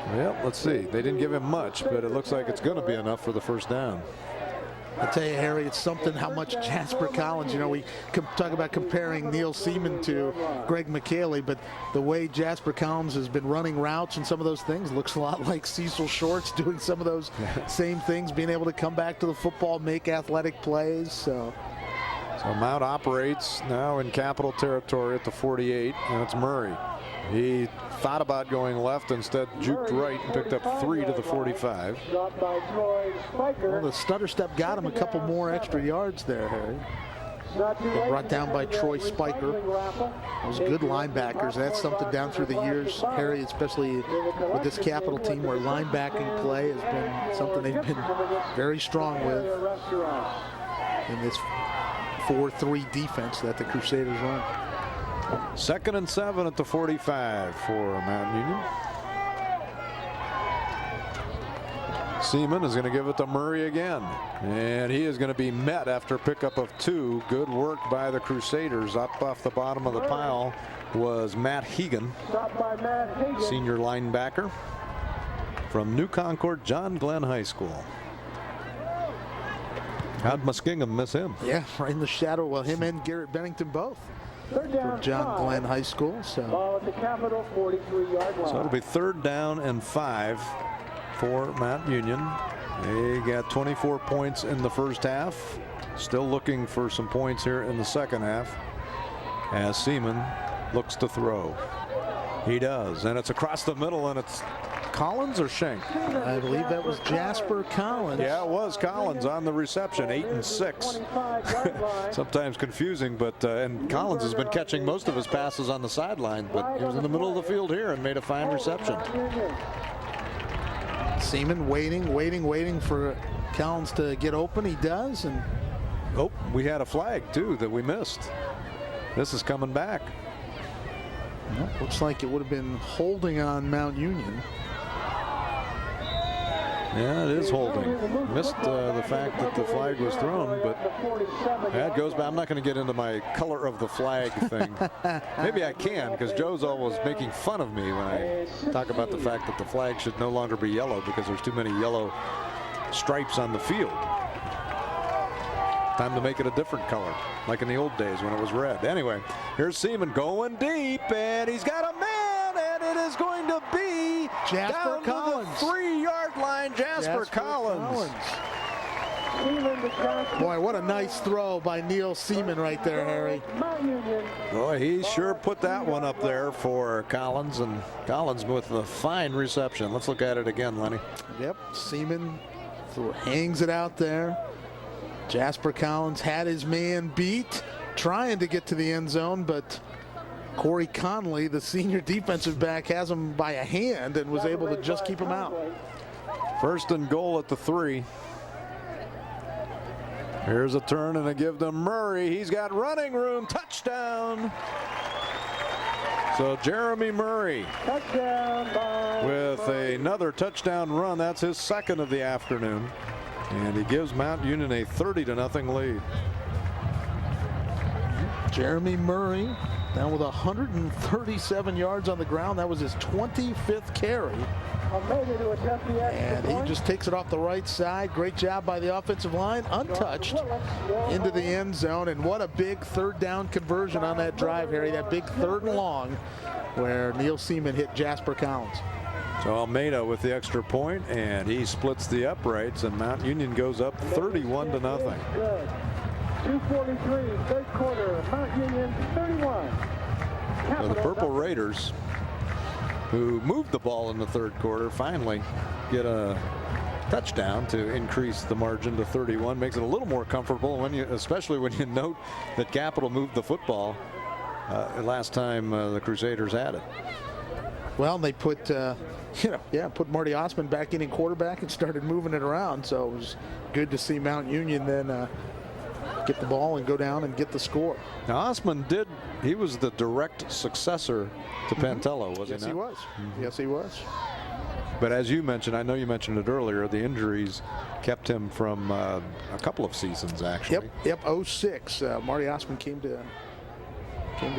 Well, let's see. They didn't give him much, but it looks like it's going to be enough for the 1st down. I tell you, Harry, it's something how much Jasper Collins, you know, we talk about comparing Neil Seaman to Greg McKaylee, but the way Jasper Collins has been running routes and some of those things looks a lot like Cecil Shorts doing some of those same things, being able to come back to the football, make athletic plays. So Mount operates now in Capital territory at the 48, and it's Murray. He thought about going left, instead juked right and picked up 3 to the 45. Well, the stutter step got him a couple more extra yards there, Harry. Brought down by Troy Spiker. Those good linebackers. That's something down through the years, Harry, especially with this Capital team where linebacking play has been something they've been very strong with in this 4-3 defense that the Crusaders run. 2nd and 7 at the 45 for Mount Union. Seaman is going to give it to Murray again, and he is going to be met after pickup of 2. Good work by the Crusaders. Up off the bottom of the pile was Matt Hegan, senior linebacker from New Concord John Glenn High School. How'd Muskingum miss him? Yeah, right in the shadow. Well, him and Garrett Bennington both from John Glenn High School. So Ball at the Capitol 43-yard line. So it'll be 3rd down and 5 for Mount Union. They got 24 points in the first half. Still looking for some points here in the second half as Seaman looks to throw. He does, and it's across the middle, and it's Collins or Schenk? I believe that was Jasper Collins. Yeah, it was Collins on the reception, 8 and 6. Sometimes confusing, but and Collins has been catching most of his passes on the sideline, but he was in the middle of the field here and made a fine reception. Seaman waiting for Collins to get open. He does, and oh, we had a flag too that we missed. This is coming back. Looks like it would have been holding on Mount Union. Yeah, it is holding. Missed the fact that the flag was thrown, but that goes back. I'm not going to get into my color of the flag thing. Maybe I can, because Joe's always making fun of me when I talk about the fact that the flag should no longer be yellow because there's too many yellow stripes on the field. Time to make it a different color, like in the old days when it was red. Anyway, here's Seaman going deep, and he's got a man, and it is going to be Jasper down Collins. to the 3-yard line. Jasper Collins. Boy, what a nice throw by Neil Seaman right there, Harry. Boy, he sure put that one up there for Collins, and Collins with a fine reception. Let's look at it again, Lenny. Yep, Seaman hangs it out there. Jasper Collins had his man beat, trying to get to the end zone, but Corey Conley, the senior defensive back, has him by a hand and was able to just keep him out. 1st and goal at the 3. Here's a turn and a give to Murray. He's got running room. Touchdown. So Jeremy Murray with another touchdown run. That's his 2nd of the afternoon. And he gives Mount Union a 30-0 lead. Jeremy Murray down with 137 yards on the ground. That was his 25th carry. And he just takes it off the right side. Great job by the offensive line, untouched into the end zone. And what a big 3rd down conversion on that drive, Harry. That big 3rd and long where Neil Seaman hit Jasper Collins. So Almeida with the extra point, and he splits the uprights, and Mount Union goes up 31-0. 2:43, 3rd quarter. Mount Union 31. So the Purple Raiders, who moved the ball in the 3rd quarter, finally get a touchdown to increase the margin to 31. Makes it a little more comfortable, especially when you note that Capital moved the football last time the Crusaders had it. Well, they put, put Marty Osman back in quarterback and started moving it around. So it was good to see Mount Union then get the ball and go down and get the score. Now Osman he was the direct successor to Pantello, was he not? Yes, he was. Yes, he was. But as you mentioned, I know you mentioned it earlier, the injuries kept him from a couple of seasons, actually. Yep, 06. Marty Osman came to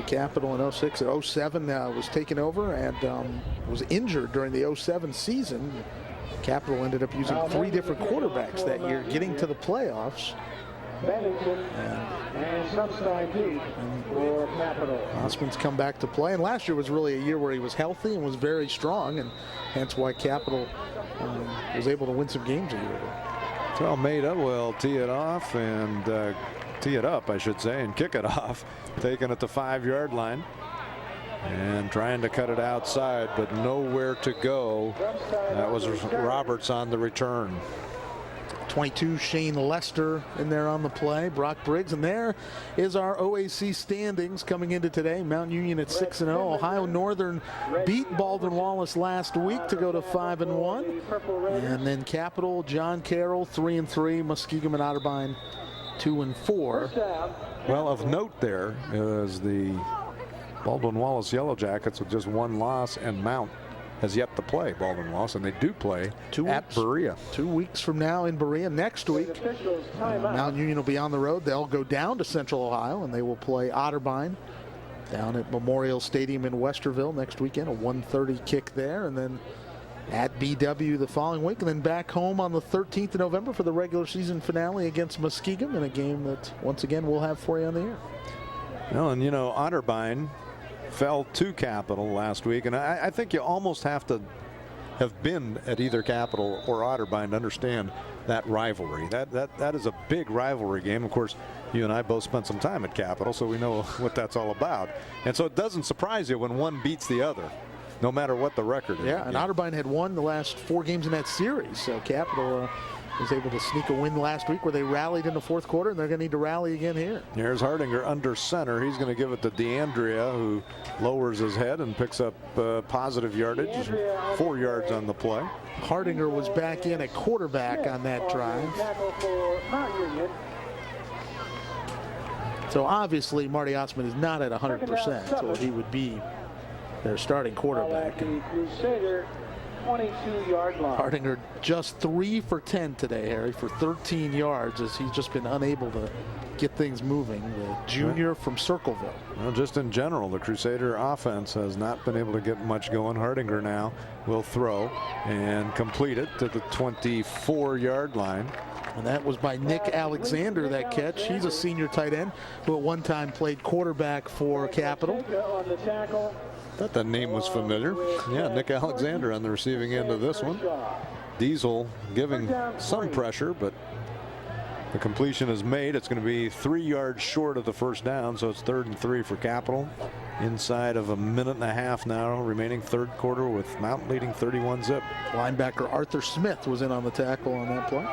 Capital in 06. 07 was taken over and was injured during the 07 season. Capital ended up using 3 different quarterbacks that year, getting to the playoffs. And substitute for Capital. Osman's come back to play, and last year was really a year where he was healthy and was very strong, and hence why Capital was able to win some games a year ago. So Almeida will tee it off and tee it up, I should say, and kick it off, taking it to 5-yard line and trying to cut it outside, but nowhere to go. That was Roberts on the return. 22, Shane Lester in there on the play. Brock Briggs, and there is our OAC standings coming into today. Mount Union at 6-0. Ohio Northern beat Baldwin Wallace last week to go to 5-1. And then Capital, John Carroll, 3-3. Muskingum and Otterbein, 2-4. Well, of note there is the Baldwin Wallace Yellow Jackets with just one loss, and Mount has yet to play Baldwin Wallace, and they do play at Berea. 2 weeks from now in Berea. Next week, Mount Union will be on the road. They'll go down to Central Ohio, and they will play Otterbein down at Memorial Stadium in Westerville next weekend. A 1:30 kick there, and then at BW the following week, and then back home on the 13th of November for the regular season finale against Muskegon in a game that, once again, we'll have for you on the air. Well, and you know, Otterbein fell to Capital last week, and I think you almost have to have been at either Capital or Otterbein to understand that rivalry. That is a big rivalry game. Of course, you and I both spent some time at Capital, so we know what that's all about. And so it doesn't surprise you when one beats the other, no matter what the record is. Yeah, and Otterbein had won the last 4 games in that series, so Capital was able to sneak a win last week where they rallied in the fourth quarter, and they're going to need to rally again here. Here's Hardinger under center. He's going to give it to DeAndrea, who lowers his head and picks up positive yardage, 4 yards on the play. Hardinger was back in at quarterback on that drive. So obviously Marty Osman is not at 100%, so he would be their starting quarterback. 22-yard line. Hardinger just 3 for 10 today, Harry, for 13 yards, as he's just been unable to get things moving. The junior from Circleville. Well, just in general, the Crusader offense has not been able to get much going. Hardinger now will throw and complete it to the 24-yard line. And that was by Nick Alexander, that catch. He's a senior tight end who at one time played quarterback for Capital. Thought that name was familiar. Yeah, Nick Alexander on the receiving end of this one. Diesel giving some pressure, but the completion is made. It's going to be 3 yards short of the first down, so it's 3rd and 3 for Capital. Inside of a minute and a half now, remaining third quarter, with Mount leading 31-zip. Linebacker Arthur Smith was in on the tackle on that play.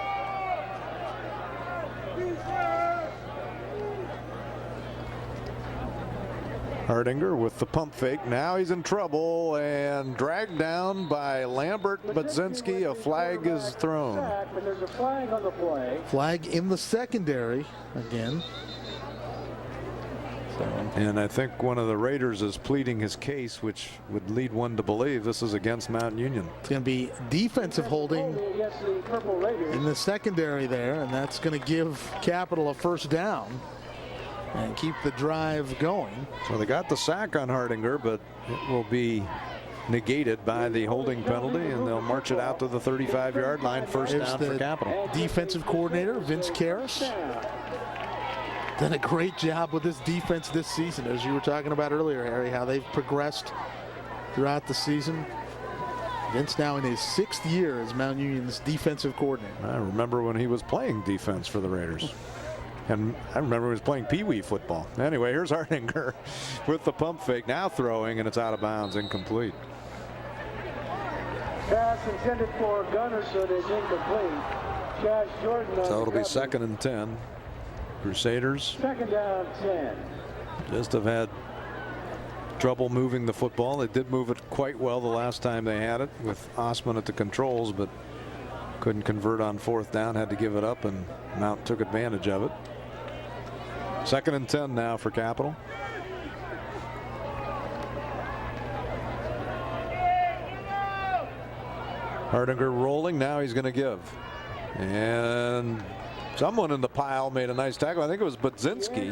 Hardinger with the pump fake. Now he's in trouble and dragged down by Lambert Budzinski. A flag is thrown. There's a flag on the play. Flag in the secondary again. And I think one of the Raiders is pleading his case, which would lead one to believe this is against Mount Union. It's going to be defensive holding in the secondary there, and that's going to give Capital a first down and keep the drive going. So they got the sack on Hardinger, but it will be negated by the holding penalty, and they'll march it out to the 35-yard line. First down for Capital. Defensive coordinator Vince Karras done a great job with this defense this season, as you were talking about earlier, Harry, how they've progressed throughout the season. Vince now in his 6th year as Mount Union's defensive coordinator. I remember when he was playing defense for the Raiders. And I remember he was playing Pee-wee football. Anyway, here's Hardinger with the pump fake, now throwing, and it's out of bounds, incomplete. Pass intended for Gunnarsson is incomplete. Josh Jordan. So it'll be 2nd and 10. Crusaders. 2nd down 10. Just have had trouble moving the football. They did move it quite well the last time they had it with Osman at the controls, but couldn't convert on 4th down, had to give it up, and Mount took advantage of it. 2nd and 10 now for Capital. Hardinger rolling. Now he's going to give. And someone in the pile made a nice tackle. I think it was Budzinski.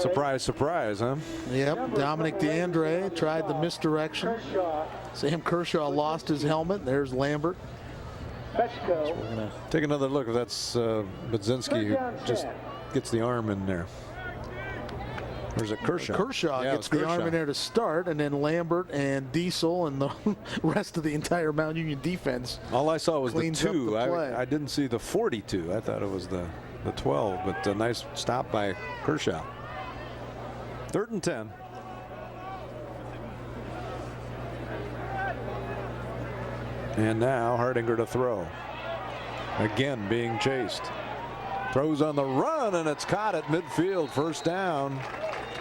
Surprise, surprise, huh? Yep. Dominic DeAndre tried the misdirection. Sam Kershaw lost his helmet. There's Lambert. So we're going to take another look. That's Budzinski who just gets the arm in there. Or is it Kershaw? Kershaw gets the arm in there to start, and then Lambert and Diesel and the rest of the entire Mount Union defense. All I saw was the 2. I didn't see the 42. I thought it was the 12, but a nice stop by Kershaw. 3rd and 10. And now Hardinger to throw. Again being chased. Throws on the run, and it's caught at midfield. First down.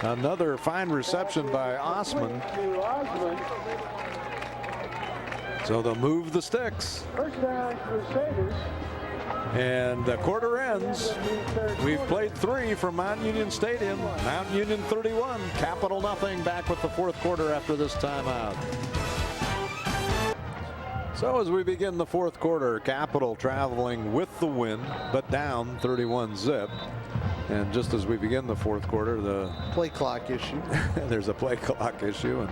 Another fine reception by Osman. So they'll move the sticks. First down Crusaders. And the quarter ends. We've played 3 from Mount Union Stadium. Mount Union 31, Capital nothing. Back with the fourth quarter after this timeout. So as we begin the fourth quarter, Capital traveling with the win, but down 31-zip. And just as we begin the fourth quarter, the Play clock issue. there's a play clock issue, and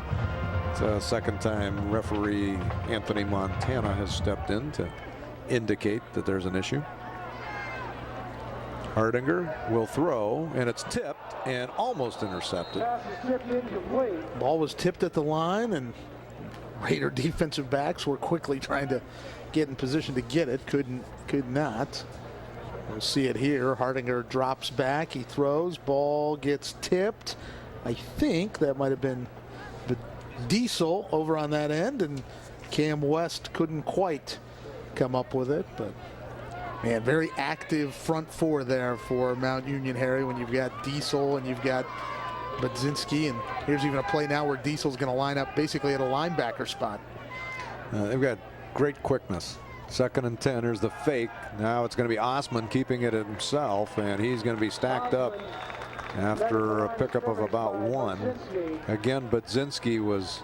it's a second time referee Anthony Montana has stepped in to indicate that there's an issue. Hardinger will throw, and it's tipped and almost intercepted. Ball was tipped at the line, and Raider defensive backs were quickly trying to get in position to get it. Could not. We'll see it here. Hardinger drops back. He throws. Ball gets tipped. I think that might have been the Diesel over on that end, and Cam West couldn't quite come up with it. But man, very active front four there for Mount Union, Harry, when you've got Diesel and you've got Budzinski, and here's even a play now where Diesel's going to line up basically at a linebacker spot. They've got great quickness. 2nd and 10. Here's the fake. Now it's going to be Osman keeping it himself, and he's going to be stacked up after a pickup of about 1. Again, Budzinski was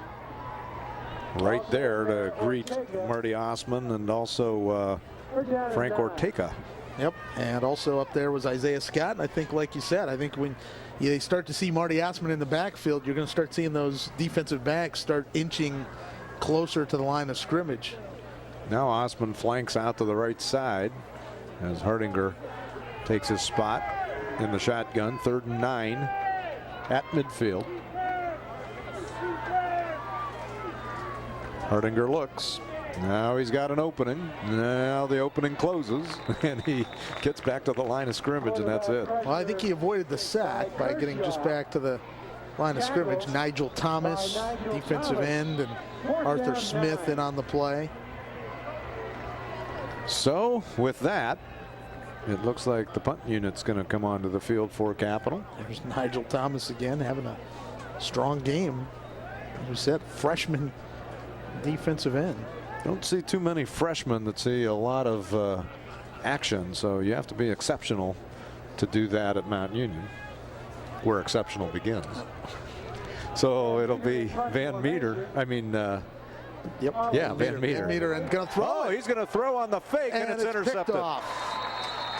right there to greet Marty Osman and also Frank Ortega. Yep, and also up there was Isaiah Scott. And I think, like you said, I think when you start to see Marty Osman in the backfield, you're going to start seeing those defensive backs start inching closer to the line of scrimmage. Now Osman flanks out to the right side as Hardinger takes his spot in the shotgun. 3rd and 9 at midfield. Hardinger looks. Now he's got an opening. Now the opening closes, and he gets back to the line of scrimmage, and that's it. Well, I think he avoided the sack by getting just back to the line of scrimmage. Nigel Thomas, defensive end, and Arthur Smith in on the play. So with that, it looks like the punt unit's going to come onto the field for Capital. There's Nigel Thomas again, having a strong game. As we said, freshman defensive end. Don't see too many freshmen that see a lot of action, so you have to be exceptional to do that at Mount Union, where exceptional begins. So it'll be Van Meter. Yep. Yeah, Van Meter. Van Meter, and going to throw. Oh, he's going to throw on the fake, and it's intercepted.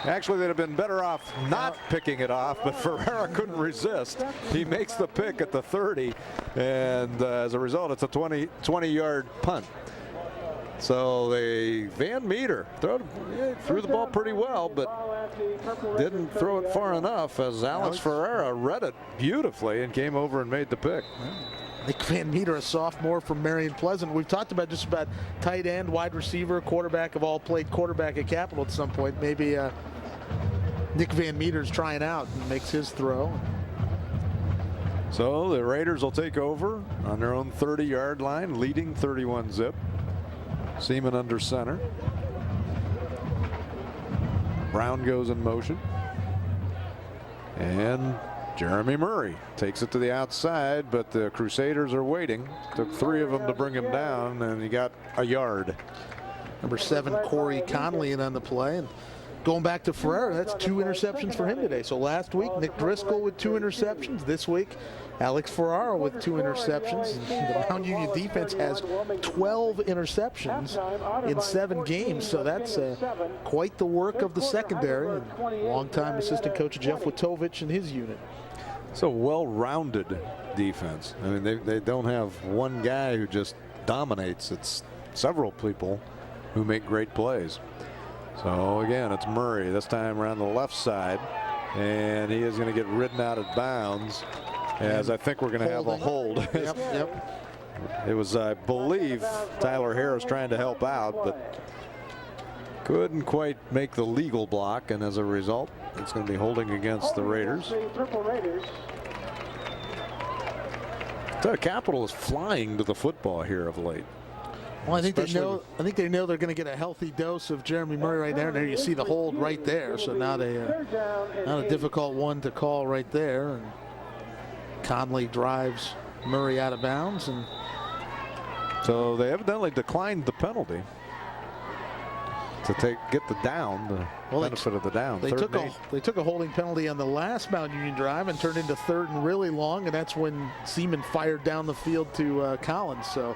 Actually, they'd have been better off not picking it off, but Ferreira couldn't resist. He makes the pick at the 30, and as a result, it's a 20-yard punt. So Van Meter threw the ball pretty well, but didn't throw it far enough as Alex Ferreira read it beautifully and came over and made the pick. Nick Van Meter, a sophomore from Marion Pleasant. We've talked about just about tight end, wide receiver, quarterback, have all played quarterback at Capital at some point. Maybe Nick Van Meter's trying out and makes his throw. So the Raiders will take over on their own 30-yard line, leading 31-zip. Seaman under center. Brown goes in motion. And Jeremy Murray takes it to the outside, but the Crusaders are waiting. Took 3 of them to bring him down, and he got a yard. Number 7, Corey Conley in on the play. And going back to Ferreira, that's 2 interceptions for him today. So last week, Nick Driscoll with 2 interceptions. This week, Alex Ferreira with 2 interceptions. The Mount Union defense has 12 interceptions in 7 games. So that's quite the work of the secondary. And longtime assistant coach Jeff Witovich and his unit. It's a well-rounded defense. I mean, they don't have one guy who just dominates. It's several people who make great plays. So again, it's Murray this time around the left side, and he is going to get ridden out of bounds, as I think we're going to have a hold. Yep. It was, I believe, Tyler Harris trying to help out, but couldn't quite make the legal block, and as a result, it's going to be holding against the Raiders. The Capital is flying to the football here of late. Well, I think they know they're going to get a healthy dose of Jeremy Murray right there. And there you see the hold right there. So now not a difficult one to call right there. And Conley drives Murray out of bounds, and so they evidently declined the penalty. to get the down, the benefit of the down. They took a holding penalty on the last Mount Union drive and turned into third and really long, and that's when Seaman fired down the field to Collins. So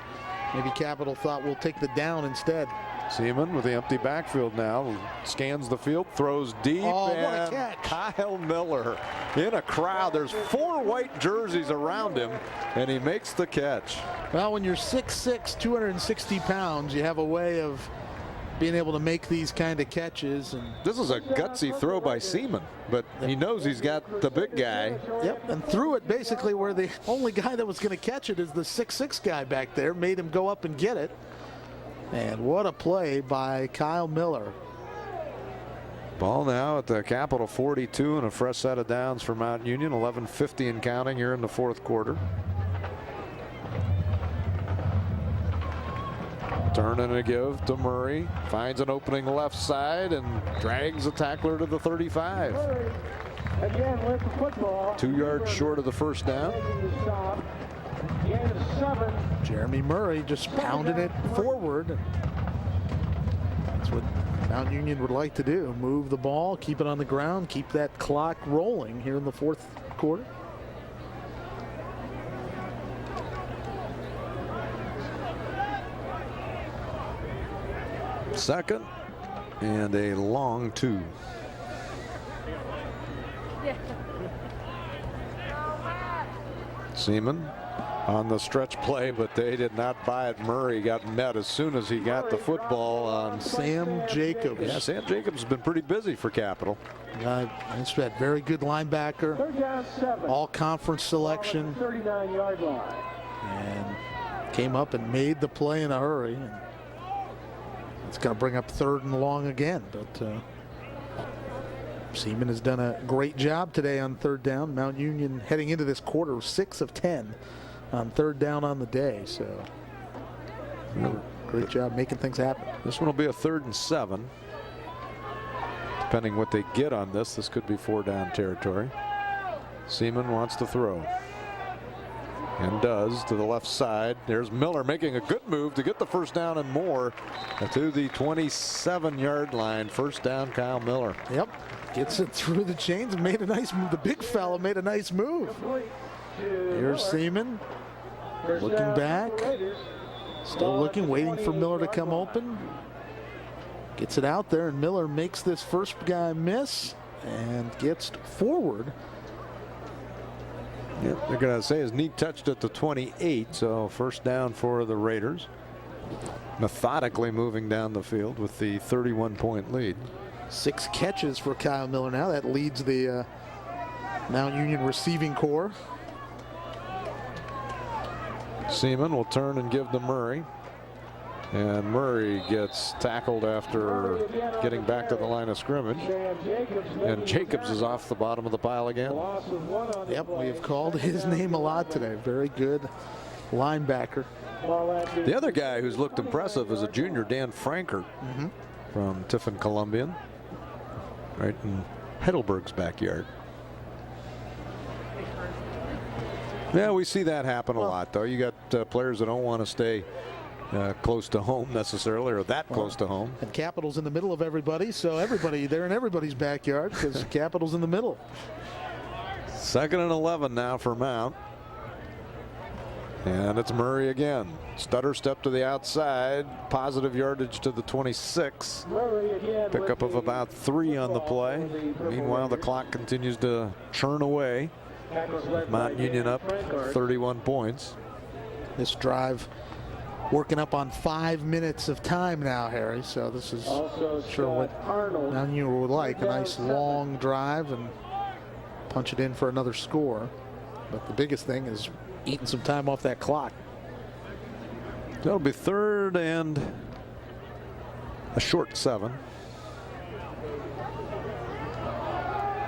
maybe Capital thought we'll take the down instead. Seaman with the empty backfield now, scans the field, throws deep, what a and catch. Kyle Miller in a crowd. There's 4 white jerseys around him, and he makes the catch. Well, when you're 6'6", 260 pounds, you have a way of being able to make these kind of catches. And this is a gutsy throw by Seaman, but he knows he's got the big guy. Yep, and threw it basically where the only guy that was going to catch it is the 6'6" guy back there, made him go up and get it. And what a play by Kyle Miller. Ball now at the Capital 42 and a fresh set of downs for Mount Union. 11:50 and counting here in the 4th quarter. Turn and a give to Murray. Finds an opening left side and drags the tackler to the 35. Again with the football. 2 yards short of the first down. Jeremy Murray just pounding it forward. That's what Mount Union would like to do. Move the ball, keep it on the ground, keep that clock rolling here in the 4th quarter. Second and a long 2. Seaman on the stretch play, but they did not buy it. Murray got met as soon as he got the football on Sam Jacobs. Yeah, Sam Jacobs has been pretty busy for Capital. That's that very good linebacker. 3rd down 7. All conference selection. 39-yard line. And came up and made the play in a hurry. And it's going to bring up 3rd and long again, but Seaman has done a great job today on 3rd down. Mount Union heading into this quarter 6 of 10 on 3rd down on the day. So great job making things happen. This one will be a 3rd and 7. Depending what they get on this, this could be 4 down territory. Seaman wants to throw. And does to the left side. There's Miller making a good move to get the first down and more to the 27-yard line. First down, Kyle Miller. Yep. Gets it through the chains and made a nice move. The big fella made a nice move. Here's Seaman looking back. Still looking, waiting for Miller to come open. Gets it out there, and Miller makes this first guy miss and gets forward. Yep, they're going to say his knee touched at the 28, so first down for the Raiders. Methodically moving down the field with the 31-point lead. 6 catches for Kyle Miller now. That leads the Mount Union receiving corps. Seaman will turn and give to Murray. And Murray gets tackled after getting back to the line of scrimmage. And Jacobs is off the bottom of the pile again. Yep, we have called his name a lot today. Very good linebacker. The other guy who's looked impressive is a junior, Dan Frankert, from Tiffin Columbian, right in Heidelberg's backyard. Yeah, we see that happen a lot, though. You got players that don't want to stay close to home necessarily, or that close to home. And Capital's in the middle of everybody, so they're in everybody's backyard because Capital's in the middle. 2nd and 11 now for Mount. And it's Murray again. Stutter step to the outside. Positive yardage to the 26. Pickup of about 3 on the play. Meanwhile, the clock continues to churn away. Mount Union up 31 points. This drive working up on 5 minutes of time now, Harry. So this is sure what Mount Union would like. A nice long drive and punch it in for another score. But the biggest thing is eating some time off that clock. That'll be 3rd and a short 7.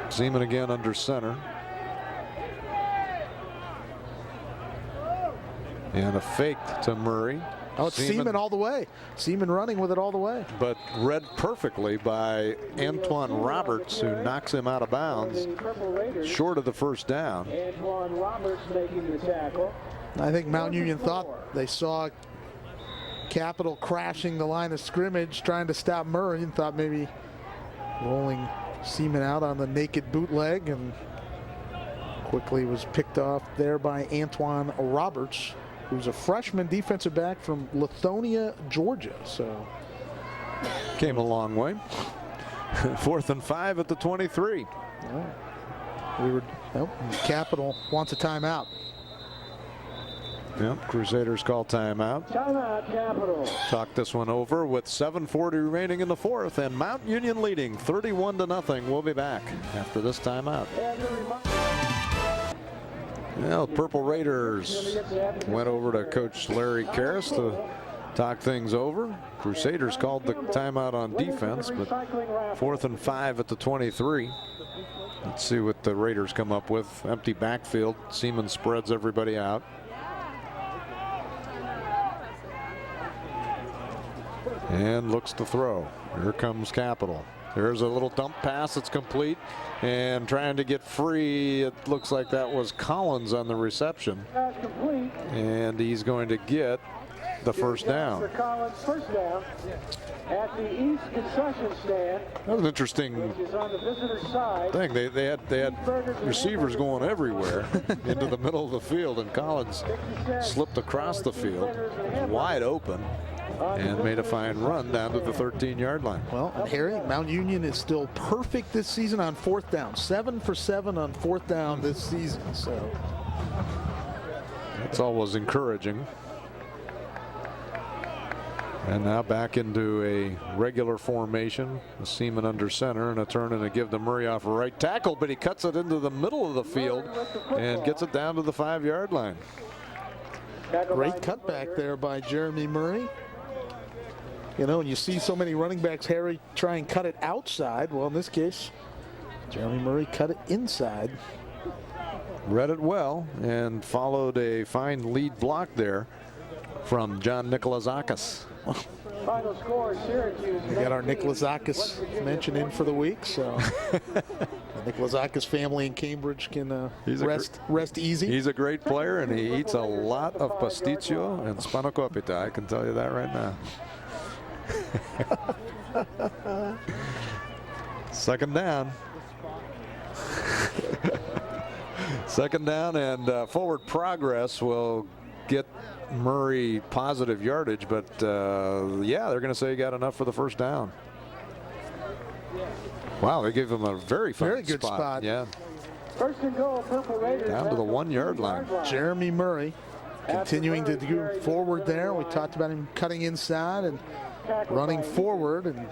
Seaman again under center. And a fake to Murray. Oh, it's Seaman all the way. Seaman running with it all the way. But read perfectly by Antoine Roberts, who knocks him out of bounds short of the first down. Antoine Roberts making the tackle. I think Mount Union thought they saw Capital crashing the line of scrimmage, trying to stop Murray, and thought maybe rolling Seaman out on the naked bootleg, and quickly was picked off there by Antoine Roberts, who's a freshman defensive back from Lithonia, Georgia. So came a long way. 4th and 5 at the 23. Capital wants a timeout. Yep, Crusaders call timeout. Timeout, Capital. Talk this one over with 7:40 remaining in the 4th, and Mount Union leading 31-0. We'll be back after this timeout. Well, Purple Raiders went over to Coach Larry Karras to talk things over. Crusaders called the timeout on defense, but 4th and 5 at the 23. Let's see what the Raiders come up with. Empty backfield. Seaman spreads everybody out. And looks to throw. Here comes Capital. There's a little dump pass that's complete, and trying to get free. It looks like that was Collins on the reception. And he's going to get the first down. Collins, first down at the East concession stand. That was an interesting thing. They had receivers going everywhere into the middle of the field, and Collins slipped across the field, wide open, and made a fine run down to the 13-yard line. Well, and Harry, Mount Union is still perfect this season on 4th down. 7 for 7 on 4th down this season. So that's always encouraging. And now back into a regular formation. A Seaman under center, and a turn and a give to Murray off a right tackle, but he cuts it into the middle of the field and gets it down to the 5-yard line. Great cutback there by Jeremy Murray. You know, and you see so many running backs, Harry, try and cut it outside. Well, in this case, Jeremy Murray cut it inside. Read it well and followed a fine lead block there from John Nikolazakis. Final score, Syracuse. We got our Nikolazakis mention in for the week, so the Nikolazakis family in Cambridge can rest easy. He's a great player, and he eats a lot of pasticcio and spanakopita. I can tell you that right now. Second down. Second down, and forward progress will get Murray positive yardage, but yeah, they're going to say he got enough for the first down. Wow, they gave him a very good spot. Yeah. First and goal, Purple Raiders. Down to the 1-yard line. Jeremy Murray continuing to go forward there. We talked about him cutting inside and running forward, and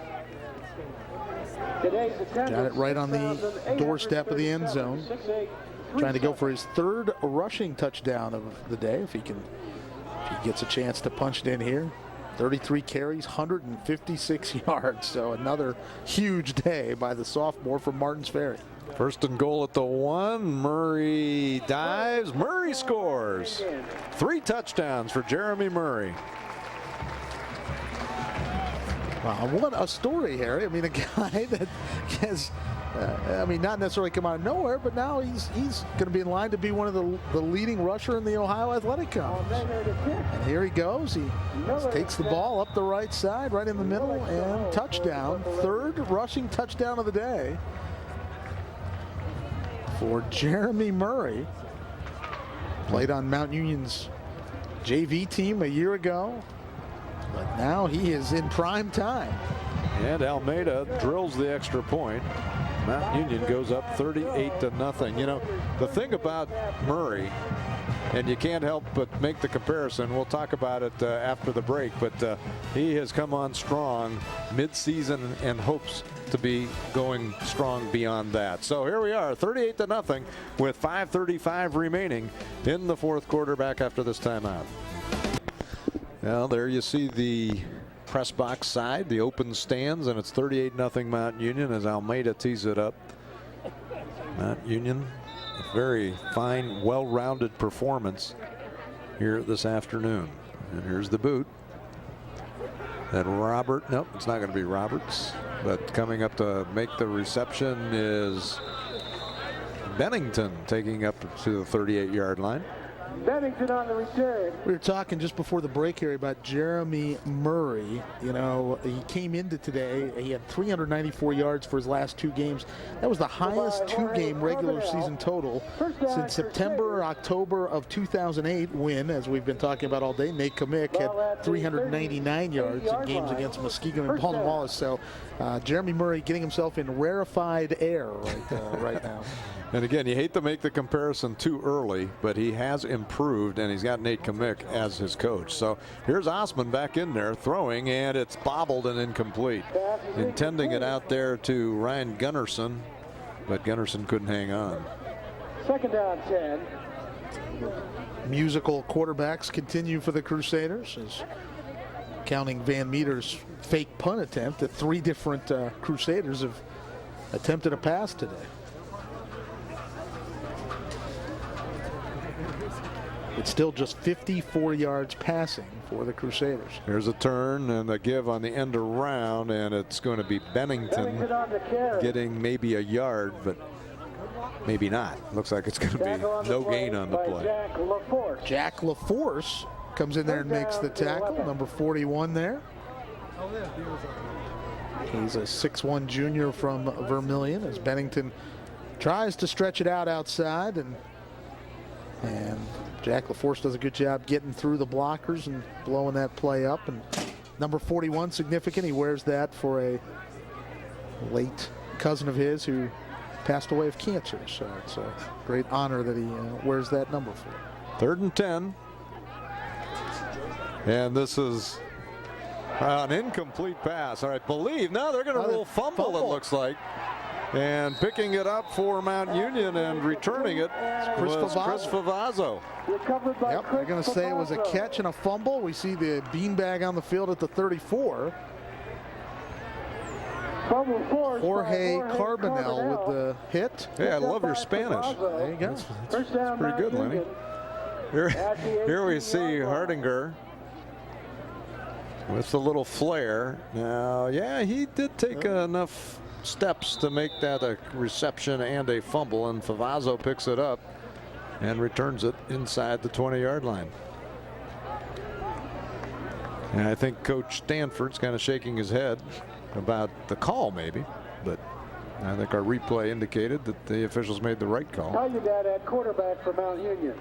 got it right on the doorstep of the end zone. Trying to go for his 3rd rushing touchdown of the day if he gets a chance to punch it in here. 33 carries, 156 yards. So another huge day by the sophomore from Martins Ferry. First and goal at the 1. Murray dives. Murray scores. 3 touchdowns for Jeremy Murray. Wow, what a story, Harry. I mean, a guy that has, not necessarily come out of nowhere, but now he's going to be in line to be one of the leading rusher in the Ohio Athletic Conference. And here he goes. He takes the ball up the right side, right in the middle, and touchdown. 3rd rushing touchdown of the day for Jeremy Murray. Played on Mount Union's JV team a year ago, but now he is in prime time. And Almeida drills the extra point. Mount Union goes up 38-0. You know, the thing about Murray, and you can't help but make the comparison, we'll talk about it after the break, but he has come on strong mid-season and hopes to be going strong beyond that. So here we are, 38-0 with 5:35 remaining in the 4th quarter, back after this timeout. Well, there you see the press box side, the open stands, and it's 38-0 Mount Union as Almeida tees it up. Mount Union, a very fine, well-rounded performance here this afternoon. And here's the boot. That nope, it's not going to be Roberts, but coming up to make the reception is Bennington, taking up to the 38-yard line. Bennington on the return. We were talking just before the break here about Jeremy Murray. You know, he came into today, he had 394 yards for his last 2 games. That was the highest 2-game regular season total since September, October of 2008, when, as we've been talking about all day, Nate Kamick had 399 yards in games against Muskegon and Baldwin Wallace. So Jeremy Murray getting himself in rarefied air right now. And again, you hate to make the comparison too early, but he has improved, and he's got Nate Kamick as his coach. So here's Osman back in there throwing, and it's bobbled and incomplete. Intending it out there to Ryan Gunnarsson, but Gunnarsson couldn't hang on. Second down 10. Musical quarterbacks continue for the Crusaders, as counting Van Meter's fake punt attempt, that 3 different Crusaders have attempted a pass today. It's still just 54 yards passing for the Crusaders. Here's a turn and a give on the end around, and it's going to be Bennington getting maybe a yard, but maybe not. Looks like it's going to be no gain on the play. Jack LaForce comes in there and makes the tackle, number 41 there. He's a 6'1" junior from Vermilion, as Bennington tries to stretch it out outside, and Jack LaForce does a good job getting through the blockers and blowing that play up. And number 41, significant. He wears that for a late cousin of his who passed away of cancer. So it's a great honor that he wears that number for. 3rd and 10. And this is an incomplete pass. All right, believe. Now they're going to roll fumble, it looks like. And picking it up for Mount Union and returning it was Chris Favazzo. Yep, they're going to say it was a catch and a fumble. We see the beanbag on the field at the 34. Jorge Carbonell with the hit. Hey, I love your Spanish. There you go. That's pretty good, Lenny. Here we see Hardinger with the little flare. Now, yeah, he did take enough steps to make that a reception and a fumble, and Favazzo picks it up and returns it inside the 20-yard line. And I think Coach Stanford's kind of shaking his head about the call, maybe, but I think our replay indicated that the officials made the right call. Pelludat at quarterback for Mount Union.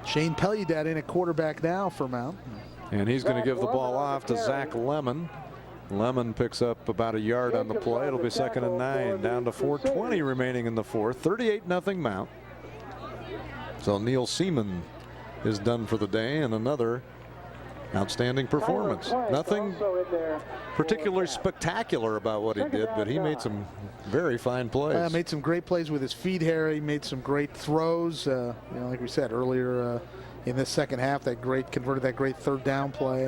Shane Pelludat in at quarterback now for Mount. And he's going to give the ball off to Zach Lemon. Lemon picks up about a yard on the play. It'll be 2nd and 9, down to 4:20 remaining in the 4th. 38-0 Mount. So Neil Seaman is done for the day, and another outstanding performance. Nothing particularly spectacular about what he did, but he made some very fine plays. Made some great plays with his feet, Harry. Made some great throws. You know, like we said earlier in this second half, converted that great 3rd down play.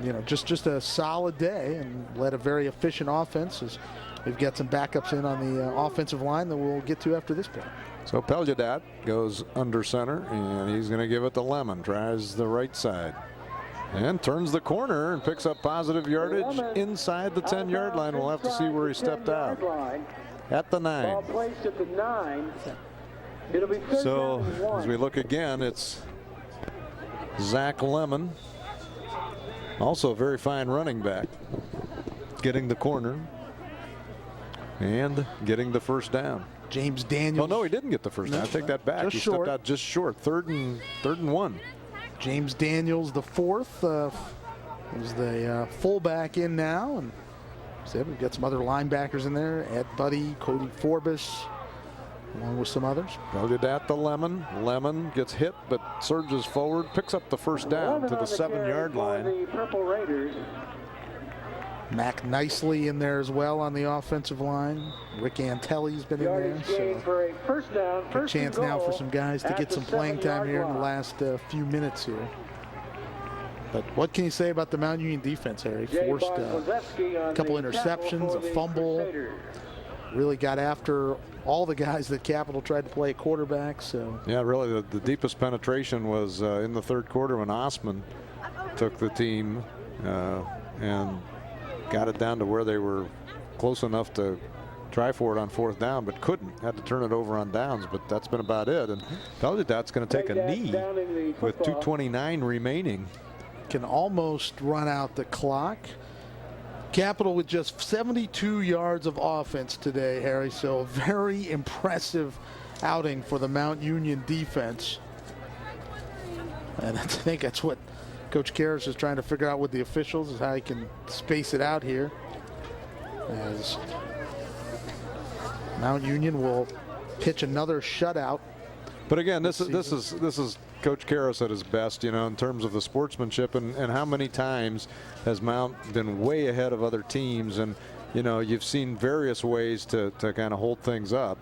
You know, just a solid day, and led a very efficient offense, as we've got some backups in on the offensive line that we'll get to after this play. So Pelludat goes under center, and he's going to give it to Lemon. Tries the right side and turns the corner and picks up positive yardage inside the 10-yard line. We'll have to see where he stepped out. At the 9. Ball placed at the 9. It'll be 3rd so down and 1. as we look again, it's Zach Lemon, also a very fine running back, getting the corner and getting the 1st down. James Daniels. Oh no, he didn't get the 1st down. I take that back. He stepped out just short. 3rd and 1. James Daniels, the 4th, is the fullback in now, and so we've got some other linebackers in there. Ed Buddy, Cody Forbes, along with some others. Pelludat to Lemon. Lemon gets hit, but surges forward, picks up the 1st down to the 7-yard line. The Purple Raiders. Mac Nicely in there as well on the offensive line. Rick Antelli's been in there. So for a 1st down. Good chance now for some guys to get some playing time here in the last few minutes here. But what can you say about the Mount Union defense, Harry? Forced a couple interceptions, a fumble. Really got after all the guys that Capital tried to play quarterback. So yeah, really the deepest penetration was in the 3rd quarter when Osman took the team and got it down to where they were close enough to try for it on 4th down, but couldn't. Had to turn it over on downs, but that's been about it. And Pellidat's going to take a knee with 2:29 remaining. Can almost run out the clock. Capital with just 72 yards of offense today, Harry. So very impressive outing for the Mount Union defense. And I think that's what Coach Karras is trying to figure out with the officials, is how he can space it out here. As Mount Union will pitch another shutout. But again, this is Coach Karras at his best, you know, in terms of the sportsmanship, and how many times has Mount been way ahead of other teams, and you know, you've seen various ways to kind of hold things up.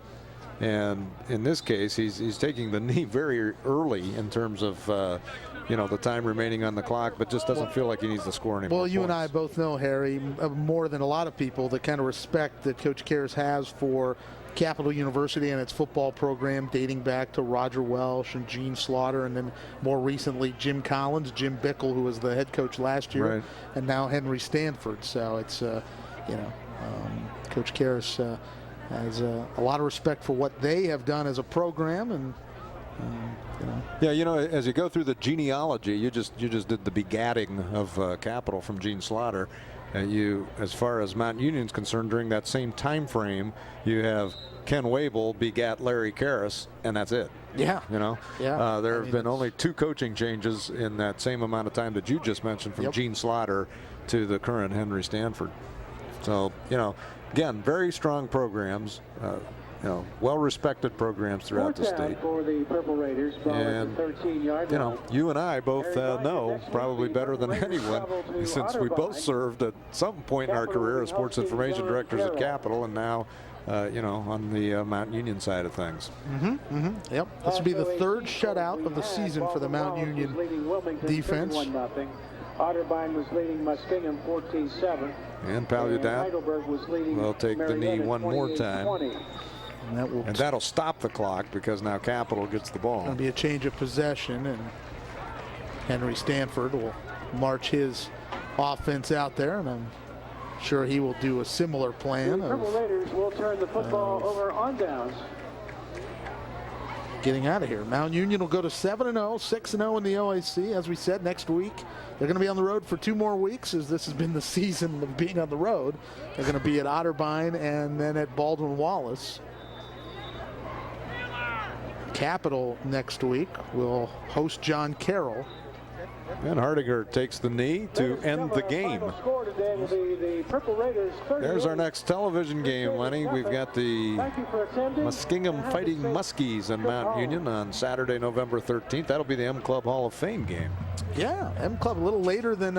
And in this case, he's taking the knee very early in terms of you know, the time remaining on the clock, but just doesn't feel like he needs to score anymore. Well, you and I both know, Harry, more than a lot of people, the kind of respect that Coach Karras has for Capital University and its football program, dating back to Roger Welsh and Gene Slaughter, and then more recently Jim Collins, Jim Bickle, who was the head coach last year, right, and now Henry Stanford. So it's you know, Coach Karras has a lot of respect for what they have done as a program, and you know. Yeah, you know, as you go through the genealogy, you just did the begatting of Capital from Gene Slaughter. You, as far as Mount Union's concerned, during that same time frame, you have Ken Wable begat Larry Karras, and that's it. Yeah. You know, yeah. There have been only 2 coaching changes in that same amount of time that you just mentioned, from Gene Slaughter to the current Henry Stanford. So, you know, again, very strong programs. You know, well-respected programs throughout the state. For the Purple Raiders, and 13-yard you know, you and I both know probably better than anyone, since we both served at some point in our career as sports information directors at Capital, and now you know, on the Mount Union side of things. Yep. This will be the 3rd shutout of the season for the Mount Union defense. Otterbein was leading Muskingum 14-7. And Palliadat will take the knee one more time. And that'll stop the clock, because now Capital gets the ball. It'll be a change of possession, and Henry Stanford will march his offense out there, and I'm sure he will do a similar plan. The Purple Raiders will turn the football over on downs. Getting out of here. Mount Union will go to 7-0, 6-0 in the OAC. As we said, next week they're going to be on the road for 2 more weeks, as this has been the season of being on the road. They're going to be at Otterbein and then at Baldwin Wallace. Capital next week will host John Carroll. And Hardinger takes the knee to end the game. There's our next television game, Lenny. We've got the Muskingum Fighting Muskies in Mount Union on Saturday, November 13th. That'll be the M Club Hall of Fame game. Yeah, M Club a little later than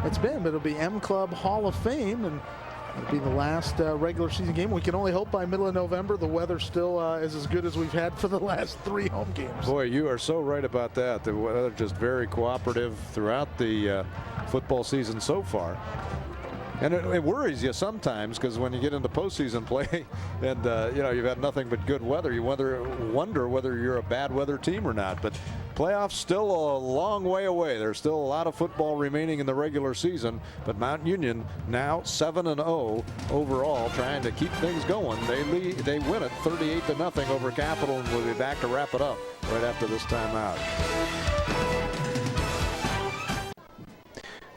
it's been, but it'll be M Club Hall of Fame, and it'll be the last regular season game. We can only hope by middle of November the weather still is as good as we've had for the last 3 home games. Boy, you are so right about that. The weather just very cooperative throughout the football season so far. And it worries you sometimes, because when you get into postseason play and you know, you've had nothing but good weather, you wonder whether you're a bad weather team or not. But playoffs still a long way away. There's still a lot of football remaining in the regular season, but Mount Union now 7-0 overall, trying to keep things going. They win it 38-0 over Capital, and we'll be back to wrap it up right after this timeout.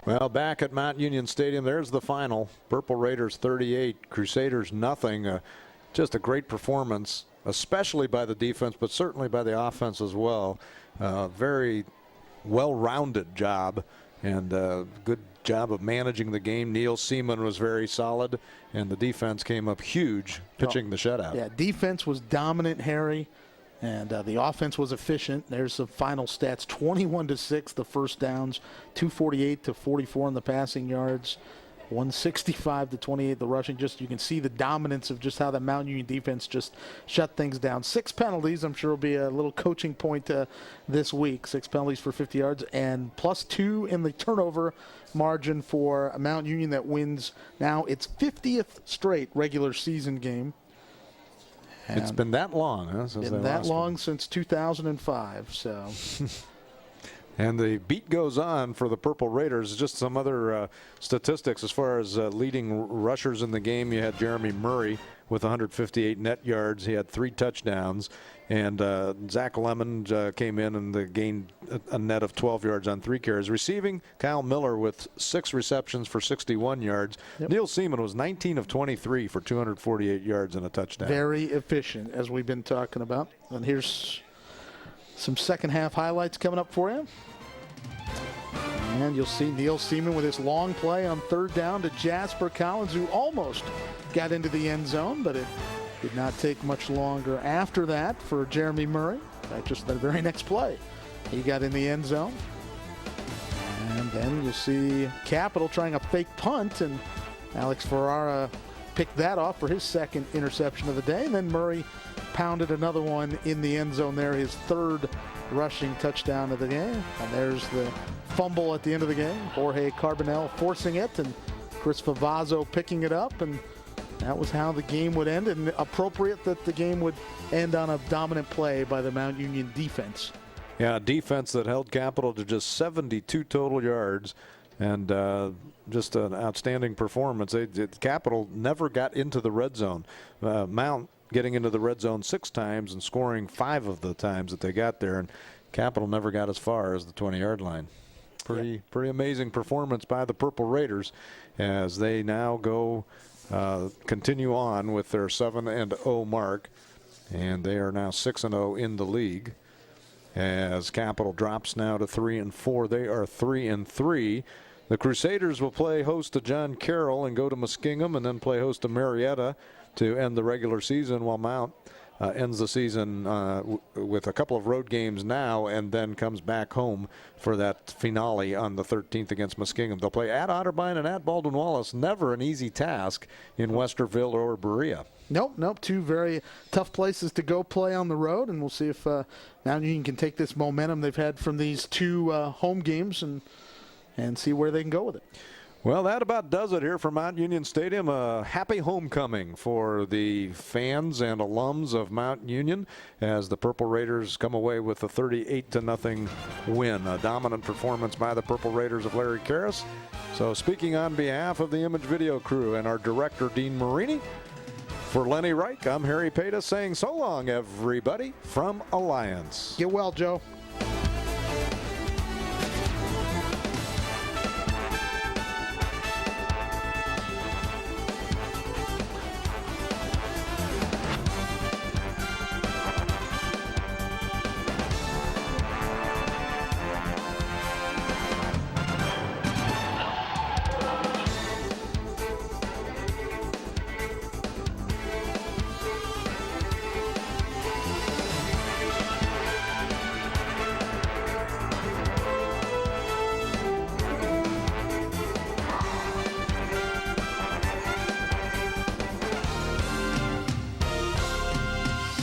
Well, back at Mount Union Stadium, there's the final. Purple Raiders 38, Crusaders nothing. Just a great performance, especially by the defense, but certainly by the offense as well. Very well-rounded job, and good job of managing the game. Neil Seaman was very solid, and the defense came up huge, pitching the shutout. Yeah, defense was dominant, Harry. And the offense was efficient. There's the final stats: 21-6 the first downs, 248-44 in the passing yards, 165-28 the rushing. Just, you can see the dominance of just how the Mount Union defense just shut things down. 6 penalties, I'm sure will be a little coaching point this week. 6 penalties for 50 yards, and +2 in the turnover margin for Mount Union, that wins now its 50th straight regular season game. It's been that long, huh? Been that long since 2005. So, And the beat goes on for the Purple Raiders. Just some other statistics as far as leading rushers in the game. You had Jeremy Murray with 158 net yards. He had 3 touchdowns. And Zach Lemon came in and gained a net of 12 yards on 3 carries. Receiving, Kyle Miller with 6 receptions for 61 yards. Yep. Neil Seaman was 19 of 23 for 248 yards and a touchdown. Very efficient, as we've been talking about. And here's some second half highlights coming up for you. And you'll see Neil Seaman with his long play on 3rd down to Jasper Collins, who almost got into the end zone, but it did not take much longer after that for Jeremy Murray. Just the very next play, he got in the end zone. And then you'll see Capital trying a fake punt, and Alex Ferrara picked that off for his 2nd interception of the day. And then Murray pounded another one in the end zone there, his 3rd rushing touchdown of the game. And there's the fumble at the end of the game. Jorge Carbonell forcing it, and Chris Favazzo picking it up, and that was how the game would end, and appropriate that the game would end on a dominant play by the Mount Union defense. Yeah, a defense that held Capital to just 72 total yards, and just an outstanding performance. Capital never got into the red zone. Mount getting into the red zone 6 times and scoring 5 of the times that they got there, and Capital never got as far as the 20-yard line. Pretty amazing performance by the Purple Raiders as they now go continue on with their 7-0 mark, and they are now 6-0 in the league. As Capital drops now to 3-4, they are 3-3. The Crusaders will play host to John Carroll and go to Muskingum, and then play host to Marietta to end the regular season, while Mount ends the season with a couple of road games now, and then comes back home for that finale on the 13th against Muskingum. They'll play at Otterbein and at Baldwin Wallace. Never an easy task in Westerville or Berea. Nope. 2 very tough places to go play on the road, and we'll see if Mount Union can take this momentum they've had from these 2 home games and see where they can go with it. Well, that about does it here for Mount Union Stadium. A happy homecoming for the fans and alums of Mount Union as the Purple Raiders come away with a 38-0 win. A dominant performance by the Purple Raiders of Larry Karras. So speaking on behalf of the Image Video crew and our director, Dean Marini, for Lenny Reich, I'm Harry Paytas saying so long, everybody, from Alliance. Get well, Joe.